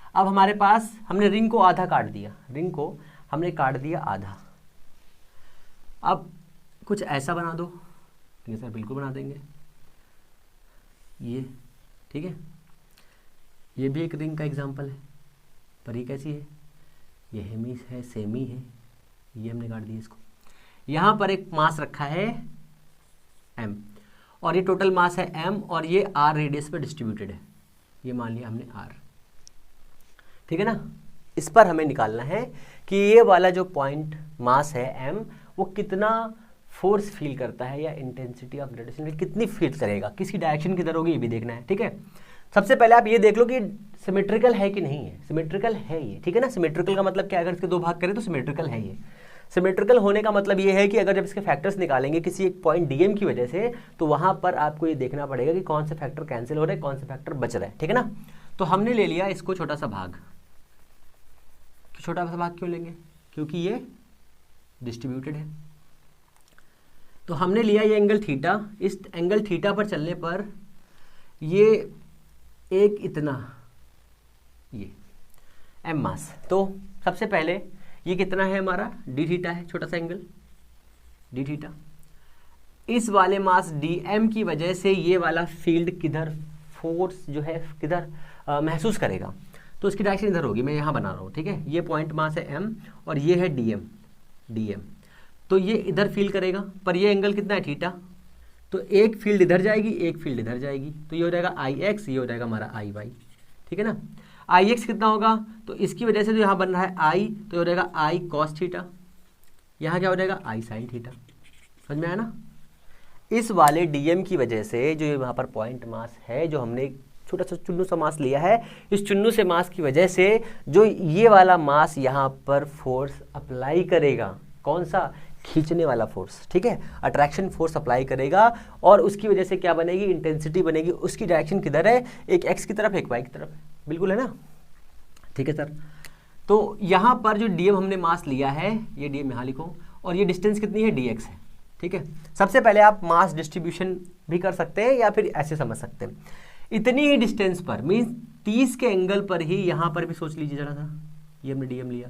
अब हमारे पास हमने रिंग को आधा काट दिया, रिंग को हमने काट दिया आधा। अब कुछ ऐसा बना दो। ठीक है सर, बिल्कुल बना देंगे। ये ठीक है, ये भी एक रिंग का एग्जांपल है, पर ये कैसी है, ये हेमी है, सेमी है, ये हमने काट दिया इसको। यहाँ पर एक मास रखा है m, और ये टोटल मास है m, और ये r रेडियस पे डिस्ट्रीब्यूटेड है, ये मान लिया हमने r। ठीक है ना? इस पर हमें निकालना है कि ये वाला जो पॉइंट मास है m, वो कितना फोर्स फील करता है, या इंटेंसिटी ऑफ ग्रेविटेशन कितनी फील करेगा, किसकी डायरेक्शन किधर होगी, ये भी देखना है। ठीक है, सबसे पहले आप ये देख लो कि सिमेट्रिकल है कि नहीं है। सिमेट्रिकल है ये, ठीक है ना? सिमेट्रिकल का मतलब क्या है, अगर इसके 2 भाग करें तो सिमेट्रिकल है ये। सिमेट्रिकल होने का मतलब ये है कि अगर जब इसके फैक्टर्स निकालेंगे किसी एक पॉइंट डीएम की वजह से, तो वहां पर आपको ये देखना पड़ेगा कि कौन से फैक्टर कैंसिल हो रहे हैं, कौन से फैक्टर बच रहे हैं। ठीक है ना? तो हमने ले लिया इसको छोटा सा भाग। छोटा सा भाग क्यों लेंगे, क्योंकि ये डिस्ट्रीब्यूटेड है। तो हमने लिया ये एंगल थीटा, इस एंगल थीटा पर चलने पर ये एक इतना, ये एम मास। तो सबसे पहले ये कितना है हमारा, डी थीटा है, छोटा सा एंगल डी थीटा। इस वाले मास डी एम की वजह से ये वाला फील्ड किधर, फोर्स जो है किधर महसूस करेगा, तो इसकी डायरेक्शन इधर होगी। मैं यहाँ बना रहा हूँ, ठीक है? ये पॉइंट मास है एम और ये है डी एम, तो ये इधर फील करेगा, पर ये एंगल कितना है थीटा, तो एक फील्ड इधर जाएगी, एक फील्ड इधर जाएगी, तो ये हो जाएगा आई एक्स, ये हो जाएगा हमारा आई वाई। ठीक है ना? आई एक्स कितना होगा, तो इसकी वजह से जो यहाँ बन रहा है आई, तो ये हो जाएगा आई कॉस थीटा, यहाँ क्या हो जाएगा आई साइन थीटा। समझ में आया ना? इस वाले डीएम की वजह से जो यहाँ पर पॉइंट मास है, जो हमने छोटा सा चुन्नू सा मास लिया है, इस चुन्नू से मास की वजह से जो ये वाला मास यहाँ पर फोर्स अप्लाई करेगा, कौन सा, खींचने वाला फोर्स, ठीक है, अट्रैक्शन फोर्स अप्लाई करेगा, और उसकी वजह से क्या बनेगी, इंटेंसिटी बनेगी। उसकी डायरेक्शन किधर है, एक एक्स की तरफ, एक वाई की तरफ, बिल्कुल है ना? ठीक है सर। तो यहाँ पर जो डीएम हमने मास लिया है, ये डीएम यहाँ लिखो, और ये डिस्टेंस कितनी है, डीएक्स है। ठीक है, सबसे पहले आप मास डिस्ट्रीब्यूशन भी कर सकते हैं या फिर ऐसे समझ सकते हैं, इतनी ही डिस्टेंस पर, मीन्स 30 के एंगल पर ही यहाँ पर भी सोच लीजिए जरा सा, ये हमने डीएम लिया,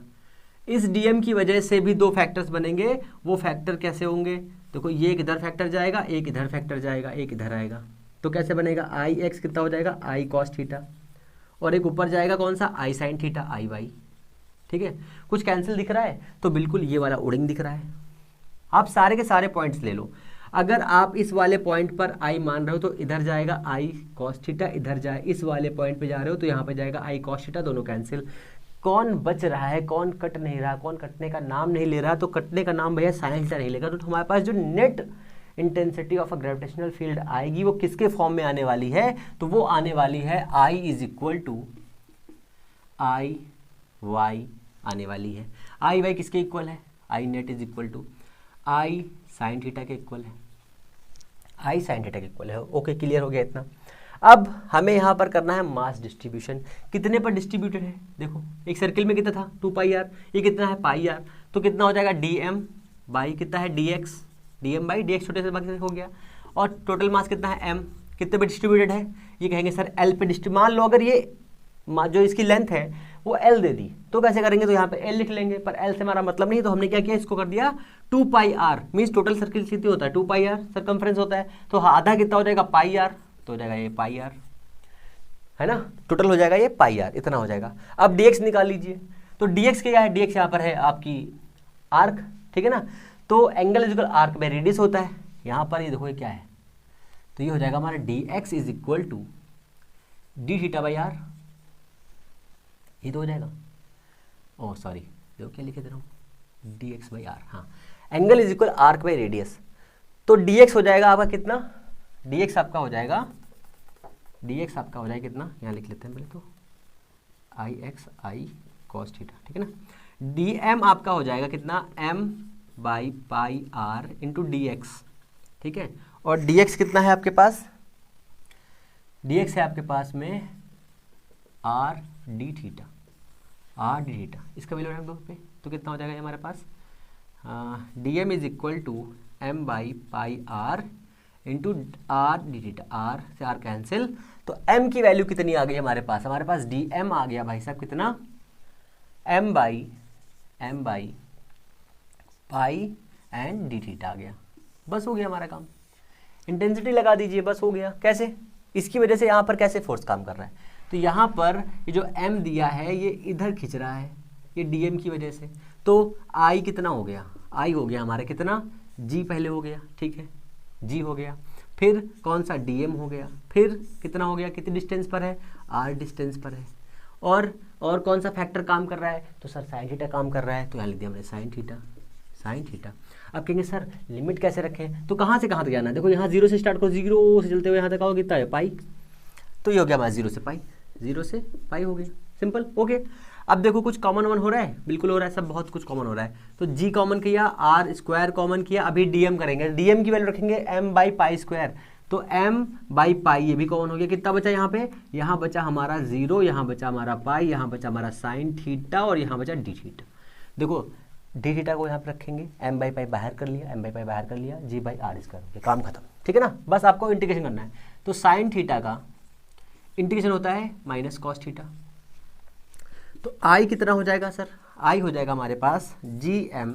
इस डीएम की वजह से भी 2 फैक्टर्स बनेंगे। वो फैक्टर कैसे होंगे, देखो ये एक इधर फैक्टर जाएगा, एक इधर फैक्टर जाएगा, एक इधर आएगा, तो कैसे बनेगा, आई एक्स कितना हो जाएगा, आई कॉस थीटा, और एक ऊपर जाएगा कौन सा, आई साइन थीटा, आई वाई। ठीक है, कुछ कैंसिल दिख रहा है, तो बिल्कुल ये वाला उड़िंग दिख रहा है। आप सारे के सारे पॉइंट्स ले लो, अगर आप इस वाले पॉइंट पर आई मान रहे हो तो इधर जाएगा आई कॉस थीटा, इधर जाए इस वाले पॉइंट पे जा रहे हो तो यहाँ पे जाएगा आई कॉस थीटा, दोनों कैंसिल। कौन बच रहा है, कौन कट नहीं रहा, कौन कटने का नाम नहीं ले रहा, तो कटने का नाम भैया साइन थीटा नहीं लेगा। तो हमारे पास जो net intensity of a gravitational field आएगी वो किसके फॉर्म में आने वाली है, तो वो आने वाली है I is equal to I Y आने वाली है। आई वाई किसके इक्वल है, I net is equal to I sine theta के इक्वल है, आई साइन थीटा के इक्वल है। ओके, क्लियर हो गया इतना। अब हमें यहाँ पर करना है मास डिस्ट्रीब्यूशन, कितने पर डिस्ट्रीब्यूटेड है। देखो एक सर्किल में कितना था 2 पाई आर, ये कितना है पाई आर, तो कितना हो जाएगा डी एम बाई कितना है D X, D M by D X छोटे से बाकी हो गया। और टोटल मास कितना है एम, कितने पे डिस्ट्रीब्यूटेड है, ये कहेंगे सर एल पे डिस्ट्रीब्यूट। मान लो अगर ये जो इसकी लेंथ है वो एल दे दी तो कैसे करेंगे, तो यहाँ पे एल लिख लेंगे, पर एल से हमारा मतलब नहीं, तो हमने क्या किया इसको कर दिया 2 पाई आर, मीन्स टोटल सर्किल कितनी होता है 2 पाई आर सर्कमफ्रेंस होता है, तो आधा कितना हो जाएगा पाई आर, तो हो जाएगा ये पाई आर, है ना, टोटल हो जाएगा ये पाई आर, इतना हो जाएगा। अब dx निकाल लीजिए, तो dx क्या है, dx यहाँ पर है आपकी आर्क, ठीक है ना, तो angle is equal arc by radius होता है, यहाँ पर ये देखो ये क्या है, तो ये हो जाएगा हमारा dx is equal to D theta by R, ये तो हो जाएगा, ओह सॉरी देखो क्या लिखे दे रहा हूँ dx बाई आर, हाँ angle is equal arc by radius, तो dx हो जाएगा आपका कितना, dx आपका हो जाएगा कितना, यहाँ लिख लेते हैं पहले तो I X I cos theta, ठीक है ना, dm आपका हो जाएगा कितना m by pi R into D X, ठीक है, और dx कितना है आपके पास, dx है आपके पास में आर डी थीटा, इसका वैल्यू रख दो पे, तो कितना हो जाएगा ये हमारे पास D M is equal to M by pi R into R D theta, R से आर कैंसिल, तो m की वैल्यू कितनी आ गई हमारे पास डी एम आ गया भाई साहब कितना m by pi and D theta आ गया, बस हो गया हमारा काम। इंटेंसिटी लगा दीजिए, बस हो गया। कैसे, इसकी वजह से यहाँ पर कैसे फोर्स काम कर रहा है, तो यहाँ पर ये जो m दिया है ये इधर खिंच रहा है, ये dm की वजह से, तो I कितना हो गया, I हो गया हमारा कितना G पहले हो गया, ठीक है G हो गया, फिर कौन सा dm हो गया, फिर कितना हो गया, कितनी डिस्टेंस पर है r डिस्टेंस पर है, और कौन सा फैक्टर काम कर रहा है, तो सर साइन थीटा काम कर रहा है, तो यहाँ लिख दिया हमने साइन थीटा। अब कहेंगे सर लिमिट कैसे रखें, तो कहाँ से कहाँ तक जाना है, देखो यहाँ 0 से स्टार्ट करो, 0 से चलते हुए यहाँ तक आओ कितना है पाई, तो ये हो गया हमारा 0 से पाई हो गया, सिंपल। ओके, अब देखो कुछ कॉमन हो रहा है, बिल्कुल हो रहा है, सब बहुत कुछ कॉमन हो रहा है, तो g कॉमन किया, r स्क्वायर कॉमन किया, अभी dm करेंगे, dm की वैल्यू रखेंगे m बाई पाई स्क्वायर, तो m बाई पाई ये भी कॉमन हो गया, कितना बचा यहाँ पे, यहाँ बचा हमारा 0, यहाँ बचा हमारा पाई, यहाँ बचा हमारा साइन थीटा, और यहाँ बचा डी थीटा। देखो डी थीटा को यहाँ पे रखेंगे, m बाई पाई बाहर कर लिया, g बाई आर स्क्वायर हो गया, काम खत्म, ठीक है ना, बस आपको इंटीग्रेशन करना है। तो साइन थीटा का इंटीग्रेशन होता है माइनस कॉस थीटा, तो आई कितना हो जाएगा सर, आई हो जाएगा हमारे पास G M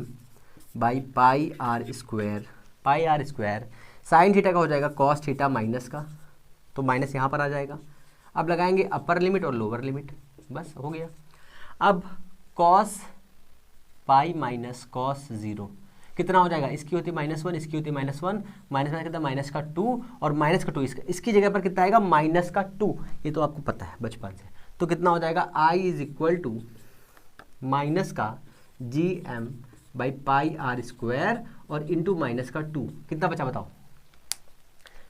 by pi R square, sine theta का हो जाएगा कॉस थीटा माइनस का, तो माइनस यहाँ पर आ जाएगा। अब लगाएंगे अपर लिमिट और लोअर लिमिट, बस हो गया। अब कॉस पाई माइनस कॉस 0 कितना हो जाएगा, इसकी होती है -1, इसकी होती है -1, माइनस कितना माइनस का 2, और माइनस का 2 इसकी जगह पर कितना आएगा माइनस का 2, ये तो आपको पता है बचपन से, तो कितना हो जाएगा I is equal to minus का G M by pi R square और इंटू माइनस का 2, कितना बचा बताओ,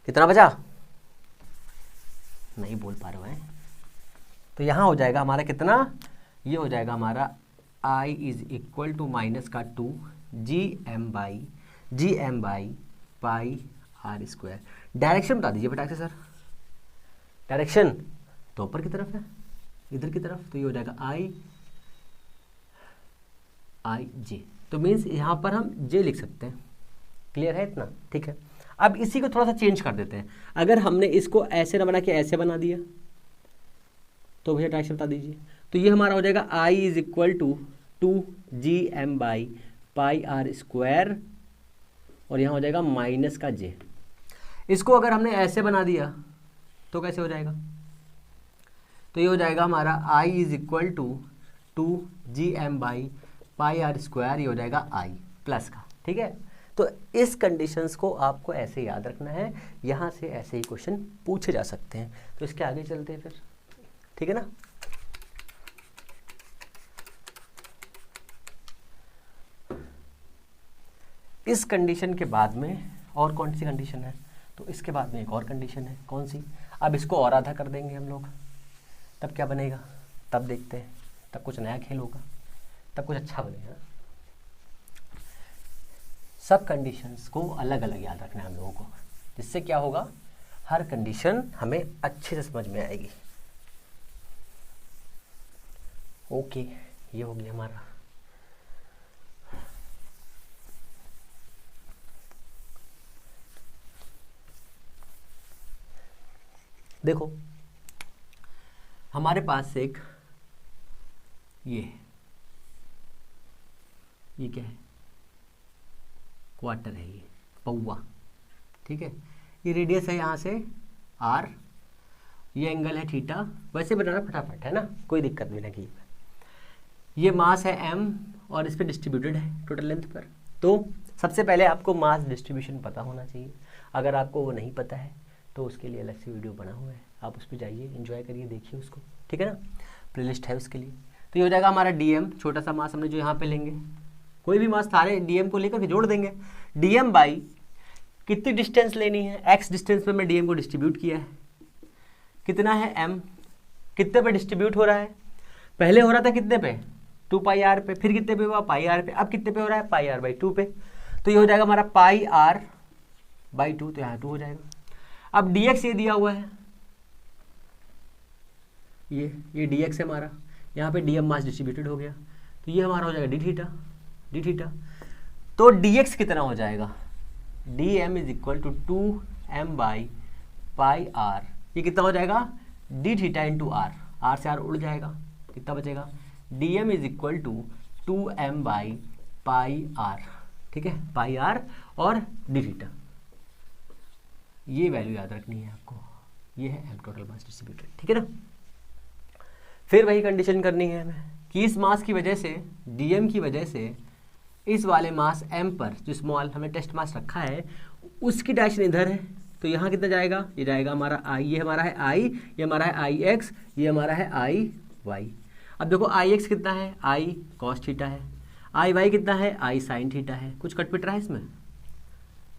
कितना बचा, नहीं बोल पा रहे हैं, तो यहाँ हो जाएगा हमारा कितना, ये हो जाएगा हमारा I is equal to minus का 2 G M by pi R square. Direction बता दीजिए फटाक से सर, डायरेक्शन तो ऊपर की तरफ है, इधर की तरफ, तो ये हो जाएगा आई जे, तो मीन्स यहाँ पर हम जे लिख सकते हैं, क्लियर है इतना, ठीक है। अब इसी को थोड़ा सा चेंज कर देते हैं, अगर हमने इसको ऐसे ना बना के ऐसे बना दिया तो भैया डायरेक्शन बता दीजिए, तो ये हमारा हो जाएगा I is equal to 2 G M by pi R square, और यहाँ हो जाएगा माइनस का जे। इसको अगर हमने ऐसे बना दिया तो कैसे हो जाएगा, तो ये हो जाएगा हमारा I is equal to 2 G M by pi R square, ये हो जाएगा I प्लस का, ठीक है। तो इस कंडीशंस को आपको ऐसे याद रखना है, यहाँ से ऐसे ही क्वेश्चन पूछे जा सकते हैं। तो इसके आगे चलते हैं फिर, ठीक है ना। इस कंडीशन के बाद में और कौन सी कंडीशन है, तो इसके बाद में एक और कंडीशन है, कौन सी, अब इसको और आधा कर देंगे हम लोग, तब क्या बनेगा, तब देखते हैं, तब कुछ नया खेल होगा, तब कुछ अच्छा बनेगा। सब कंडीशंस को अलग अलग याद रखना है हम लोगों को, जिससे क्या होगा, हर कंडीशन हमें अच्छे से समझ में आएगी। ओके, ये हो गया हमारा। देखो हमारे पास एक ये क्या है, क्वार्टर है, ये पौवा, ठीक है, ये रेडियस है यहाँ से r, ये एंगल है थीटा, वैसे बनाना फटाफट है ना, कोई दिक्कत नहीं लगी। ये मास है m और इस पर डिस्ट्रीब्यूटेड है टोटल लेंथ पर। तो सबसे पहले आपको मास डिस्ट्रीब्यूशन पता होना चाहिए, अगर आपको वो नहीं पता है तो उसके लिए अलग से वीडियो बना हुआ है, आप उस पर जाइए, एंजॉय करिए, देखिए उसको, ठीक है ना, प्लेलिस्ट है उसके लिए। तो ये हो जाएगा हमारा dm, छोटा सा मास हमने जो यहाँ पे लेंगे, कोई भी मास सारे dm को लेकर के जोड़ देंगे, dm बाई कितनी डिस्टेंस लेनी है, x डिस्टेंस पे मैं dm को डिस्ट्रीब्यूट किया है, कितना है m, कितने पे डिस्ट्रीब्यूट हो रहा है, पहले हो रहा था कितने पे, 2 पाई r पे, फिर कितने पे हुआ, पाई r पे, अब कितने पे हो रहा है, पाई r बाई 2 पे। तो ये हो जाएगा हमारा पाई r बाई 2, तो यहाँ 2 हो जाएगा। अब dx ये दिया हुआ है, ये dx है हमारा, यहाँ पे dm मास डिस्ट्रीब्यूटेड हो गया, तो ये हमारा हो जाएगा d थीटा। तो dx कितना हो जाएगा, dm is equal to 2m by pi r, ये कितना हो जाएगा, d थीटा इंटू r से r उड़ जाएगा, कितना बचेगा, dm is equal to 2m by pi r, ठीक है, पाई r और d थीटा, ये वैल्यू याद रखनी है आपको, ये है m टोटल मास डिस्ट्रीब्यूटेड, ठीक है ना। फिर वही कंडीशन करनी है हमें कि इस मास की वजह से, dm की वजह से इस वाले मास m पर जो स्मॉल हमने टेस्ट मास रखा है उसकी डायरेक्शन इधर है, तो यहाँ कितना जाएगा, ये जाएगा हमारा i, ये हमारा है i, ये हमारा है ix, ये हमारा है iy। अब देखो ix कितना है, i cos थीटा है, iy कितना है, i sin थीटा है। कुछ कट पिट रहा है इसमें,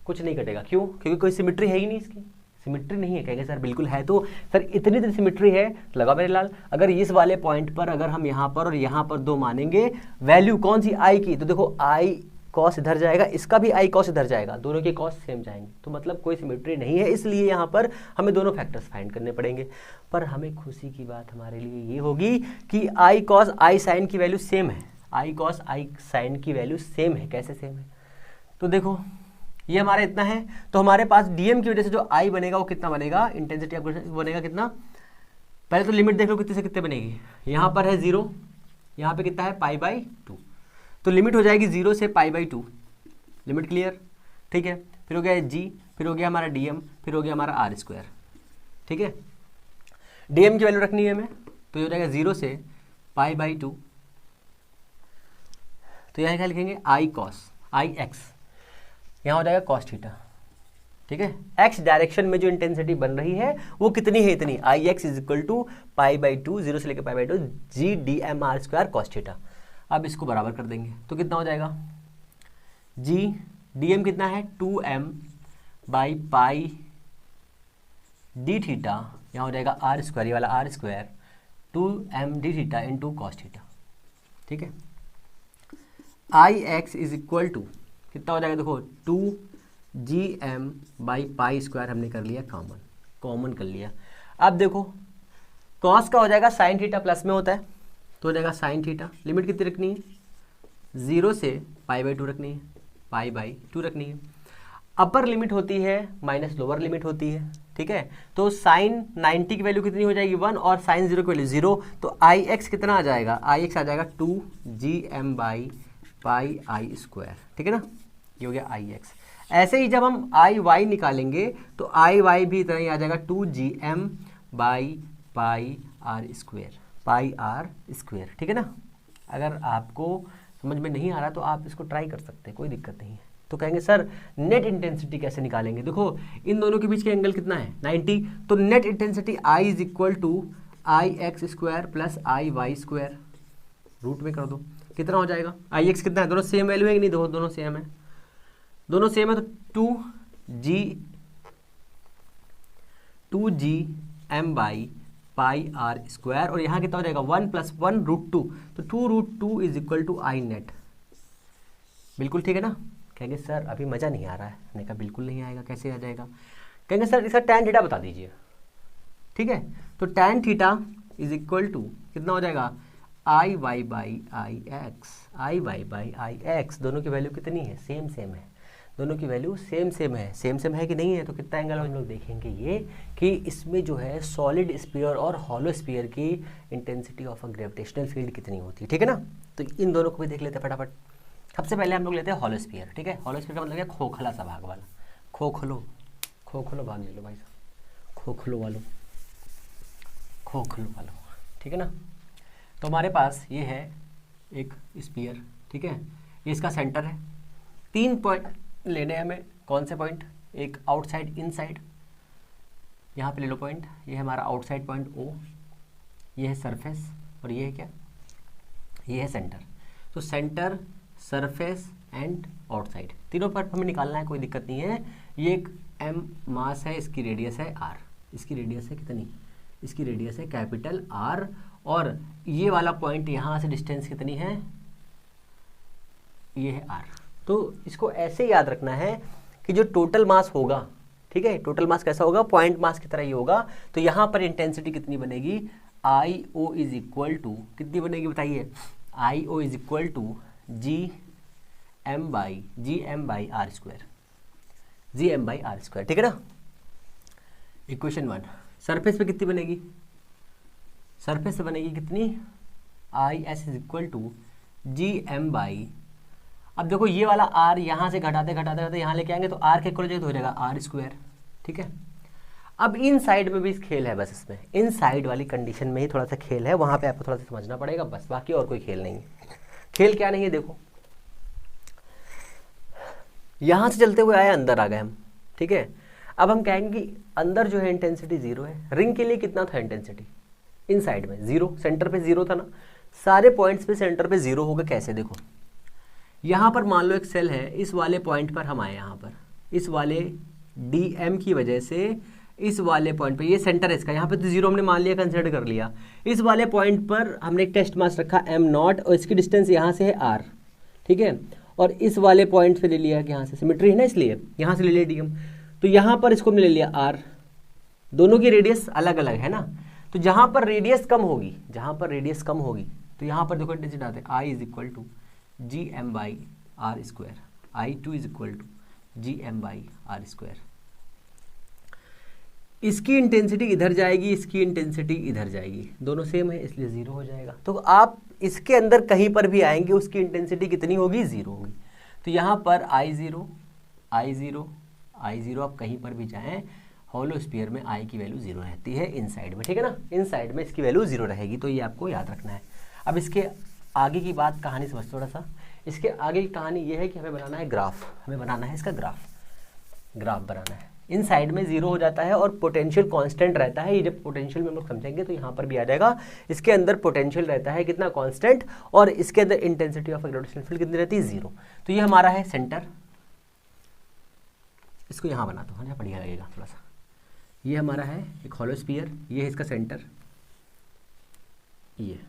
कुछ नहीं कटेगा, क्यों, क्योंकि कोई सिमिट्री है ही नहीं, इसकी सिमिट्री नहीं है। कहेंगे सर बिल्कुल है, तो सर इतनी तो सिमिट्री है, लगा मेरे लाल, अगर इस वाले पॉइंट पर अगर हम यहाँ पर और यहाँ पर 2 मानेंगे वैल्यू कौन सी i की, तो देखो i cos इधर जाएगा, इसका भी i cos इधर जाएगा, दोनों के cos सेम जाएंगे, तो मतलब कोई सिमिट्री नहीं है, इसलिए यहाँ पर हमें दोनों फैक्टर्स फाइंड करने पड़ेंगे। पर हमें खुशी की बात हमारे लिए ये होगी कि i cos i sin की वैल्यू सेम है, i cos i sin की वैल्यू सेम है। कैसे सेम है, तो देखो ये हमारा इतना है, तो हमारे पास dm की वजह से जो i बनेगा वो कितना बनेगा, इंटेंसिटी बनेगा कितना, पहले तो लिमिट देख लो कितने से कितने बनेगी, यहाँ पर है 0, यहाँ पे कितना है पाई बाई 2, तो लिमिट हो जाएगी 0 से पाई बाई 2, लिमिट क्लियर, ठीक है। फिर हो गया g, फिर हो गया हमारा dm, फिर हो गया हमारा r स्क्वायर, ठीक है। dm की वैल्यू रखनी है हमें, तो ये हो जाएगा 0 से पाई बाई 2, तो यहाँ क्या लिखेंगे, i cos i x, यहाँ हो जाएगा cos थीटा, ठीक है। x डायरेक्शन में जो इंटेंसिटी बन रही है वो कितनी है, इतनी, I X is equal to pi by 2, 0 से लेकर pi by 2 G D M R square cos theta. अब इसको बराबर कर देंगे तो कितना हो जाएगा, g dm कितना है 2m by pi D theta, यहाँ हो जाएगा r स्क्वायर, ये वाला r square 2m D theta into cos theta, ठीक है। आई एक्स इज इक्वल टू कितना हो जाएगा, देखो 2gm बाई पाई स्क्वायर हमने कर लिया कॉमन कर लिया। अब देखो cos का हो जाएगा साइन थीटा प्लस में होता है, तो हो जाएगा साइन थीटा, लिमिट कितनी रखनी है, 0 से पाई बाई 2 रखनी है, पाई बाई 2 रखनी है। अपर लिमिट होती है माइनस लोअर लिमिट होती है, ठीक है। तो साइन 90 की वैल्यू कितनी हो जाएगी 1 और साइन 0 की वैल्यू 0, तो आई एक्स कितना आ जाएगा, आई एक्स आ जाएगा 2gm by pi I square, ठीक है ना, ये हो गया आई एक्स। ऐसे ही जब हम आई वाई निकालेंगे तो आई वाई भी इतना ही आ जाएगा 2gm by pi R square, pi R square, ठीक है ना। अगर आपको समझ में नहीं आ रहा तो आप इसको ट्राई कर सकते हैं, कोई दिक्कत नहीं है। तो कहेंगे सर नेट इंटेंसिटी कैसे निकालेंगे, देखो इन दोनों के बीच का एंगल कितना है 90, तो net intensity I is equal to I X square plus I Y square, root में कर दो कितना हो जाएगा, आई एक्स कितना है, दोनों सेम वैल्यू है कि नहीं, दोनों सेम है, दोनों सेम है तो 2g m by pi R square, और यहाँ कितना हो जाएगा 1 + 1√2, तो 2√2 is equal to I net. बिल्कुल ठीक है ना। कहेंगे सर अभी मज़ा नहीं आ रहा है, मैंने कहा बिल्कुल नहीं आएगा, कैसे आ जाएगा। कहेंगे सर इसका tan थीटा बता दीजिए। ठीक है, तो tan theta is equal to कितना हो जाएगा I Y by I X, I Y by I X. दोनों की वैल्यू कितनी है, सेम सेम है, दोनों की वैल्यू सेम सेम है। सेम सेम है कि नहीं है, तो कितना एंगल हम लोग देखेंगे ये कि इसमें जो है सॉलिड स्फीयर और हॉलो स्फीयर की intensity of a gravitational field कितनी होती है। ठीक है ना, तो इन दोनों को भी देख लेते हैं फटाफट। सबसे पहले हम लोग लेते हैं हॉलो स्फीयर। ठीक है, हॉलो स्फीयर का मतलब है खोखला सा भाग वाला, खोखलो भाग ले लो भाई साहब, खोखलो वालों। ठीक है ना, तो हमारे पास ये है एक स्फीयर। ठीक है, ये इसका सेंटर है। 3 पॉइंट लेने हैं हमें। कौन से पॉइंट, एक आउटसाइड इनसाइड, यहाँ पे ले लो पॉइंट। ये है हमारा आउटसाइड पॉइंट O, ये है सरफेस, और ये है क्या, ये है सेंटर। तो सेंटर, सरफेस एंड आउटसाइड, तीनों पर हमें निकालना है, कोई दिक्कत नहीं है। ये एक m मास है, इसकी रेडियस है r, इसकी रेडियस है कितनी, इसकी रेडियस है कैपिटल R, और ये वाला पॉइंट यहाँ से डिस्टेंस कितनी है, ये है R। तो इसको ऐसे याद रखना है कि जो टोटल मास होगा, ठीक है, टोटल मास कैसा होगा, पॉइंट मास की तरह ही होगा। तो यहाँ पर इंटेंसिटी कितनी बनेगी, IO इज इक्वल टू कितनी बनेगी बताइए, IO is equal to GM by R square, GM by R square. ठीक है ना। इक्वेशन 1, सरफेस पे कितनी बनेगी, सरफेस पे बनेगी कितनी, IS is equal to GM by, अब देखो ये वाला R यहाँ से घटाते घटाते यहाँ लेके आएंगे तो R के इक्वल हो जाएगा R स्क्वायर। ठीक है, अब इन साइड में भी खेल है, बस इसमें इन साइड वाली कंडीशन में ही थोड़ा सा खेल है, वहाँ पे आपको थोड़ा सा समझना पड़ेगा बस, बाकी और कोई खेल नहीं है। खेल क्या नहीं है, देखो यहाँ से चलते हुए आए, अंदर आ गए हम। ठीक है, अब हम कहेंगे कि अंदर जो है इंटेंसिटी 0 है। रिंग के लिए कितना था इंटेंसिटी, इन साइड में 0, सेंटर पे 0 था ना, सारे पॉइंट्स पे सेंटर पे 0 होगा। कैसे, देखो यहाँ पर मान लो एक सेल है, इस वाले पॉइंट पर हम आए, यहाँ पर इस वाले DM की वजह से इस वाले पॉइंट पे, ये सेंटर है इसका, यहाँ पे तो 0 हमने मान लिया, कंसिडर कर लिया। इस वाले पॉइंट पर हमने एक टेस्ट मास रखा m0, और इसकी डिस्टेंस यहाँ से है r। ठीक है, और इस वाले पॉइंट से ले लिया कि यहाँ से सिमेट्री है ना, इसलिए यहाँ से ले लिया DM, तो यहाँ पर इसको हमने ले लिया r। दोनों की रेडियस अलग अलग है ना, तो जहाँ पर रेडियस कम होगी, जहाँ पर रेडियस कम होगी, तो यहाँ पर देखो इंटेंसिटी आते हैं I is equal to GM by R square, I2 is equal to GM by R square. इसकी इंटेंसिटी इधर जाएगी, इसकी इंटेंसिटी इधर जाएगी, दोनों सेम है इसलिए 0 हो जाएगा। तो आप इसके अंदर कहीं पर भी आएंगे, उसकी इंटेंसिटी कितनी होगी, 0 होगी। तो यहाँ पर I0 आप कहीं पर भी जाएं, हॉलो स्फीयर में I की वैल्यू 0 रहती है इन साइड में। ठीक है ना, इन साइड में इसकी वैल्यू 0 रहेगी, तो ये आपको याद रखना है। अब इसके आगे की बात, कहानी समझ थोड़ा सा। इसके आगे की कहानी ये है कि हमें बनाना है ग्राफ, हमें बनाना है इसका ग्राफ बनाना है। इन साइड में 0 हो जाता है और पोटेंशियल कांस्टेंट रहता है। ये जब पोटेंशियल में हम लोग समझेंगे तो यहाँ पर भी आ जाएगा। इसके अंदर पोटेंशियल रहता है कितना, कांस्टेंट, और इसके अंदर इंटेंसिटी ऑफ ग्रेविटेशनल फील्ड कितनी रहती है, 0। तो ये हमारा है सेंटर, इसको यहाँ बनाता हूँ, बढ़िया लगेगा थोड़ा सा। ये हमारा है एक हॉलो स्फीयर, ये है इसका सेंटर, ये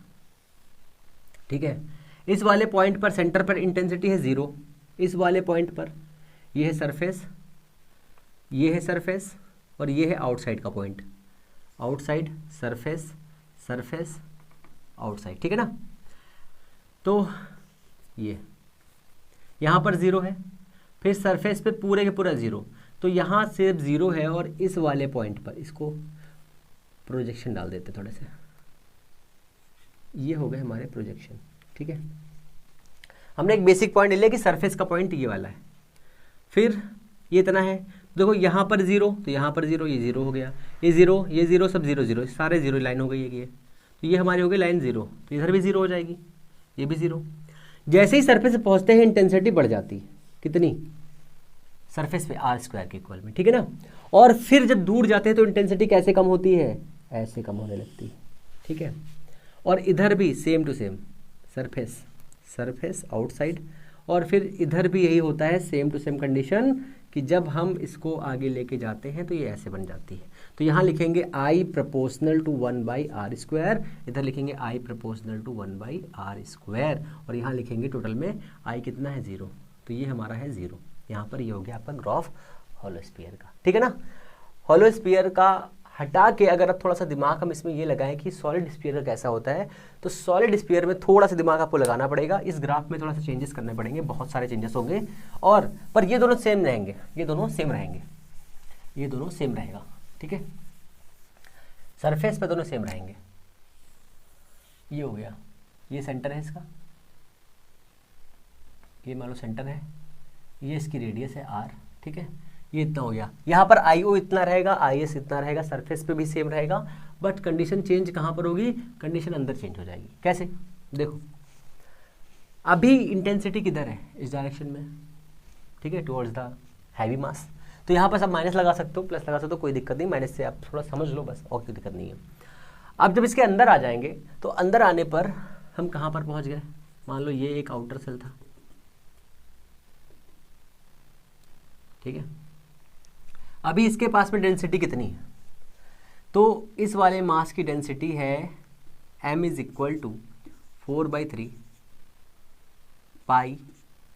ठीक है। इस वाले पॉइंट पर सेंटर पर इंटेंसिटी है 0, इस वाले पॉइंट पर ये है सरफेस, ये है सरफेस, और ये है आउटसाइड का point, outside surface, surface outside. ठीक है ना, तो ये यहाँ पर 0 है, फिर सरफेस पे पूरे के पूरा 0, तो यहाँ सिर्फ 0 है, और इस वाले पॉइंट पर इसको प्रोजेक्शन डाल देते थोड़े से, ये हो गए हमारे प्रोजेक्शन। ठीक है, हमने एक बेसिक पॉइंट ले लिया कि सरफेस का पॉइंट ये वाला है, फिर ये इतना है। देखो यहाँ पर 0, तो यहाँ पर 0, ये 0 हो गया, ये 0, ये 0, सब 0 0, सारे 0 लाइन हो गई है ये, तो ये हमारी हो गई लाइन 0, तो इधर भी 0 हो जाएगी, ये भी 0। जैसे ही सरफेस पे पहुँचते हैं इंटेंसिटी बढ़ जाती है, कितनी, सरफेस पे R स्क्वायर के इक्वल में। ठीक है ना, और फिर जब दूर जाते हैं तो इंटेंसिटी कैसे कम होती है, ऐसे कम होने लगती है। ठीक है, और इधर भी same to same, surface, surface outside, और फिर इधर भी यही होता है, सेम टू सेम कंडीशन, कि जब हम इसको आगे लेके जाते हैं तो ये ऐसे बन जाती है। तो यहाँ लिखेंगे I प्रोपोर्शनल टू 1/r², इधर लिखेंगे I प्रोपोर्शनल टू 1/r², और यहाँ लिखेंगे टोटल में I कितना है 0, तो ये हमारा है 0। यहाँ पर ये हो गया आपका ग्राफ हॉलो स्फीयर का, ठीक है ना। हॉलो स्फीयर का हटा के अगर आप थोड़ा सा दिमाग हम इसमें ये लगाएं कि सॉलिड स्फीयर का कैसा होता है, तो सॉलिड स्फीयर में थोड़ा सा दिमाग आपको लगाना पड़ेगा। इस ग्राफ में थोड़ा सा चेंजेस करने पड़ेंगे, बहुत सारे चेंजेस होंगे, और पर ये दोनों सेम रहेंगे, ये दोनों सेम रहेंगे, ये दोनों सेम रहेगा, ठीक है। सरफेस पे दोनों सेम रहेंगे। ये हो गया, ये सेंटर है इसका, ये मान लो सेंटर है, ये इसकी रेडियस है r, ठीक है। ये इतना हो गया, यहाँ पर IO इतना रहेगा, IS इतना रहेगा, सरफेस पे भी सेम रहेगा, बट कंडीशन चेंज कहाँ पर होगी, कंडीशन अंदर चेंज हो जाएगी। कैसे, देखो अभी इंटेंसिटी किधर है, इस डायरेक्शन में, ठीक है, टुवर्ड्स द हैवी मास। तो यहाँ पर सब माइनस लगा सकते हो, प्लस लगा सकते हो, कोई दिक्कत नहीं, माइनस से आप थोड़ा समझ लो बस, और कोई दिक्कत नहीं है। अब जब इसके अंदर आ जाएंगे तो अंदर आने पर हम कहाँ पर पहुँच गए, मान लो ये एक आउटर सेल था, ठीक है। अभी इसके पास में डेंसिटी कितनी है, तो इस वाले मास की डेंसिटी है m इज इक्वल टू 4/3 पाई,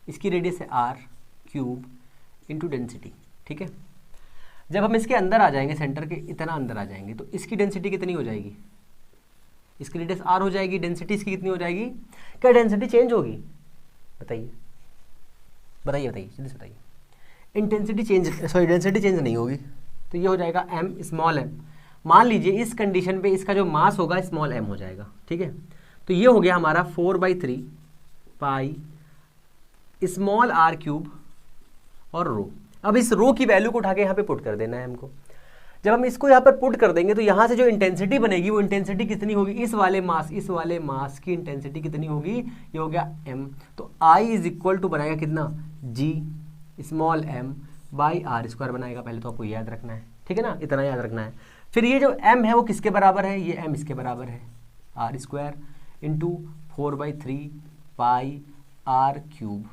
इसकी रेडियस है r³ इंटू डेंसिटी, ठीक है। जब हम इसके अंदर आ जाएंगे, सेंटर के इतना अंदर आ जाएंगे, तो इसकी डेंसिटी कितनी हो जाएगी, इसकी रेडियस r हो जाएगी, डेंसिटी इसकी कितनी हो जाएगी, क्या डेंसिटी चेंज होगी, बताइए बताइए बताइए, जल्दी से बताइए। Intensity change, sorry density change नहीं होगी, तो ये हो जाएगा m स्मॉल m। मान लीजिए इस कंडीशन पे इसका जो मास होगा स्मॉल m हो जाएगा, ठीक है। तो ये हो गया हमारा 4/3 पाई स्मॉल r³ और रो। अब इस रो की वैल्यू को उठा के यहाँ पे पुट कर देना है हमको। जब हम इसको यहाँ पर पुट कर देंगे तो यहाँ से जो इंटेंसिटी बनेगी वो इंटेंसिटी कितनी होगी, इस वाले मास की इंटेंसिटी कितनी होगी, ये हो गया m। तो I इज इक्वल टू बनाएगा कितना, g small m by r² बनाएगा, पहले तो आपको याद रखना है, ठीक है ना, इतना याद रखना है। फिर ये जो m है वो किसके बराबर है, ये m इसके बराबर है, r² इंटू 4/3 पाई r³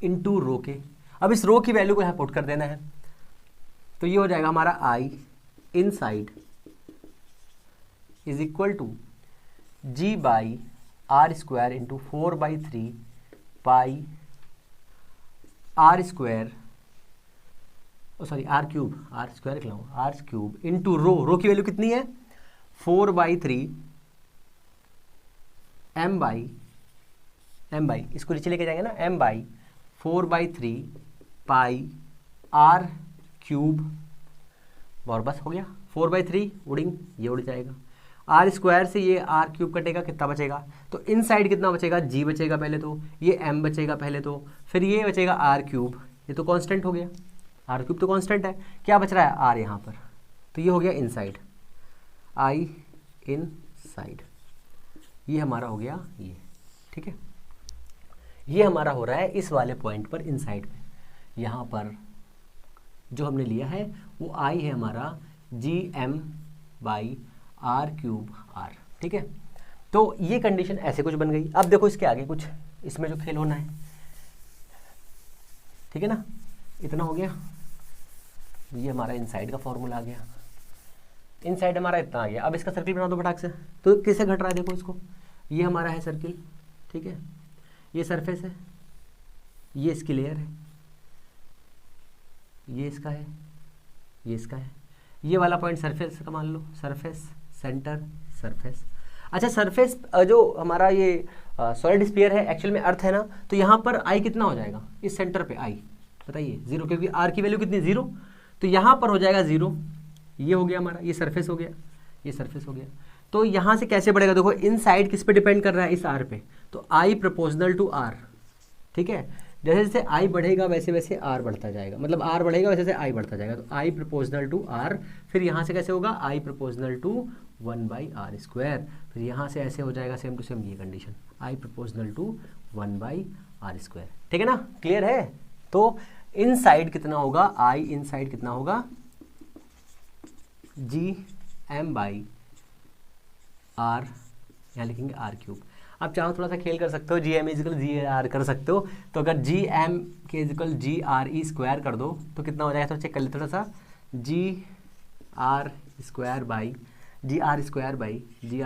इंटू रो के। अब इस रो की वैल्यू को यहाँ पुट कर देना है, तो ये हो जाएगा हमारा I inside is equal to g by r² into 4/3 pi r² sorry r³ into rho की वैल्यू कितनी है 4/3 m बाई इसको नीचे लेके जाएंगे ना, m बाई 4/3 पाई r³ और बस हो गया। 4/3 उड़िंग, ये उड़ जाएगा, r² से ये r³ कटेगा, कितना बचेगा, तो इनसाइड कितना बचेगा, g बचेगा पहले, तो ये m बचेगा पहले, तो फिर ये बचेगा r³, ये तो कांस्टेंट हो गया, r³ तो कांस्टेंट है, क्या बच रहा है r यहाँ पर, तो ये हो गया इनसाइड, I इनसाइड, ये हमारा हो गया ये, ठीक है। ये हमारा हो रहा है इस वाले पॉइंट पर इनसाइड में, यहाँ पर जो हमने लिया है वो I है हमारा gm बाई r³, ठीक है। तो ये कंडीशन ऐसे कुछ बन गई। अब देखो इसके आगे कुछ इसमें जो खेल होना है, ठीक है ना, इतना हो गया, ये हमारा इनसाइड का फॉर्मूला आ गया, इनसाइड हमारा इतना आ गया। अब इसका सर्किल बना दो फटाक से, तो किससे घट रहा है, देखो इसको, ये हमारा है सर्किल, ठीक है, ये सरफेस है, ये इसकी लेयर है, ये इसका है, ये इसका है, ये वाला पॉइंट सरफेस का मान लो, सरफेस सेंटर सरफेस। अच्छा सरफेस जो हमारा ये सॉलिड स्फीयर है एक्चुअल में अर्थ है ना, तो यहाँ पर I कितना हो जाएगा, इस सेंटर पे I बताइए 0, क्योंकि R की वैल्यू कितनी 0, तो यहाँ पर हो जाएगा 0। ये हो गया हमारा, ये सरफेस हो गया, ये सरफेस हो गया। तो यहाँ से कैसे बढ़ेगा, देखो इन साइड किस पे डिपेंड कर रहा है, इस R पे, तो I प्रोपोर्शनल टू R, ठीक है। जैसे जैसे I बढ़ेगा वैसे वैसे R बढ़ता जाएगा, मतलब R बढ़ेगा वैसे वैसे I बढ़ता जाएगा, तो I प्रोपोर्शनल टू R। फिर यहाँ से कैसे होगा, I प्रोपोर्शनल टू 1/r²। फिर यहाँ से ऐसे हो जाएगा सेम टू सेम ये condition, I proportional to 1/r², ठीक है ना, क्लियर है। तो इन साइड कितना होगा, I इन साइड कितना होगा, gm बाई r, यहाँ लिखेंगे r³। आप चाहो थोड़ा सा खेल कर सकते हो, G M is equal G R कर सकते हो। तो अगर जी एम के इजिकल जी आर ई स्क्वायर कर दो तो कितना हो जाएगा, तो चेक कर लेते थोड़ा सा, G R square by G R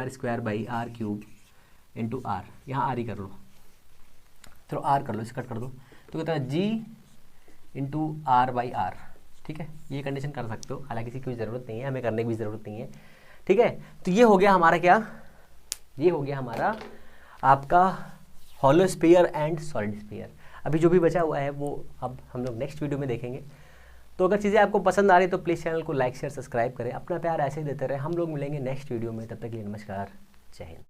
square by R cube into R, यहाँ आर ही कर लो, चलो आर कर लो, इसे कट कर दो, तो कितना जी इंटू आर बाई आर। ठीक है, ये कंडीशन कर सकते हो, हालांकि इसकी कोई ज़रूरत नहीं है, हमें करने की भी ज़रूरत नहीं है। ठीक है, तो ये हो गया हमारा क्या, ये हो गया हमारा आपका hollow sphere and solid sphere. अभी जो भी बचा हुआ है वो अब हम लोग नेक्स्ट वीडियो में देखेंगे। तो अगर चीज़ें आपको पसंद आ रही तो प्लीज़ चैनल को लाइक शेयर सब्सक्राइब करें, अपना प्यार ऐसे ही देते रहे। हम लोग मिलेंगे नेक्स्ट वीडियो में, तब तक के लिए नमस्कार, जय हिंद।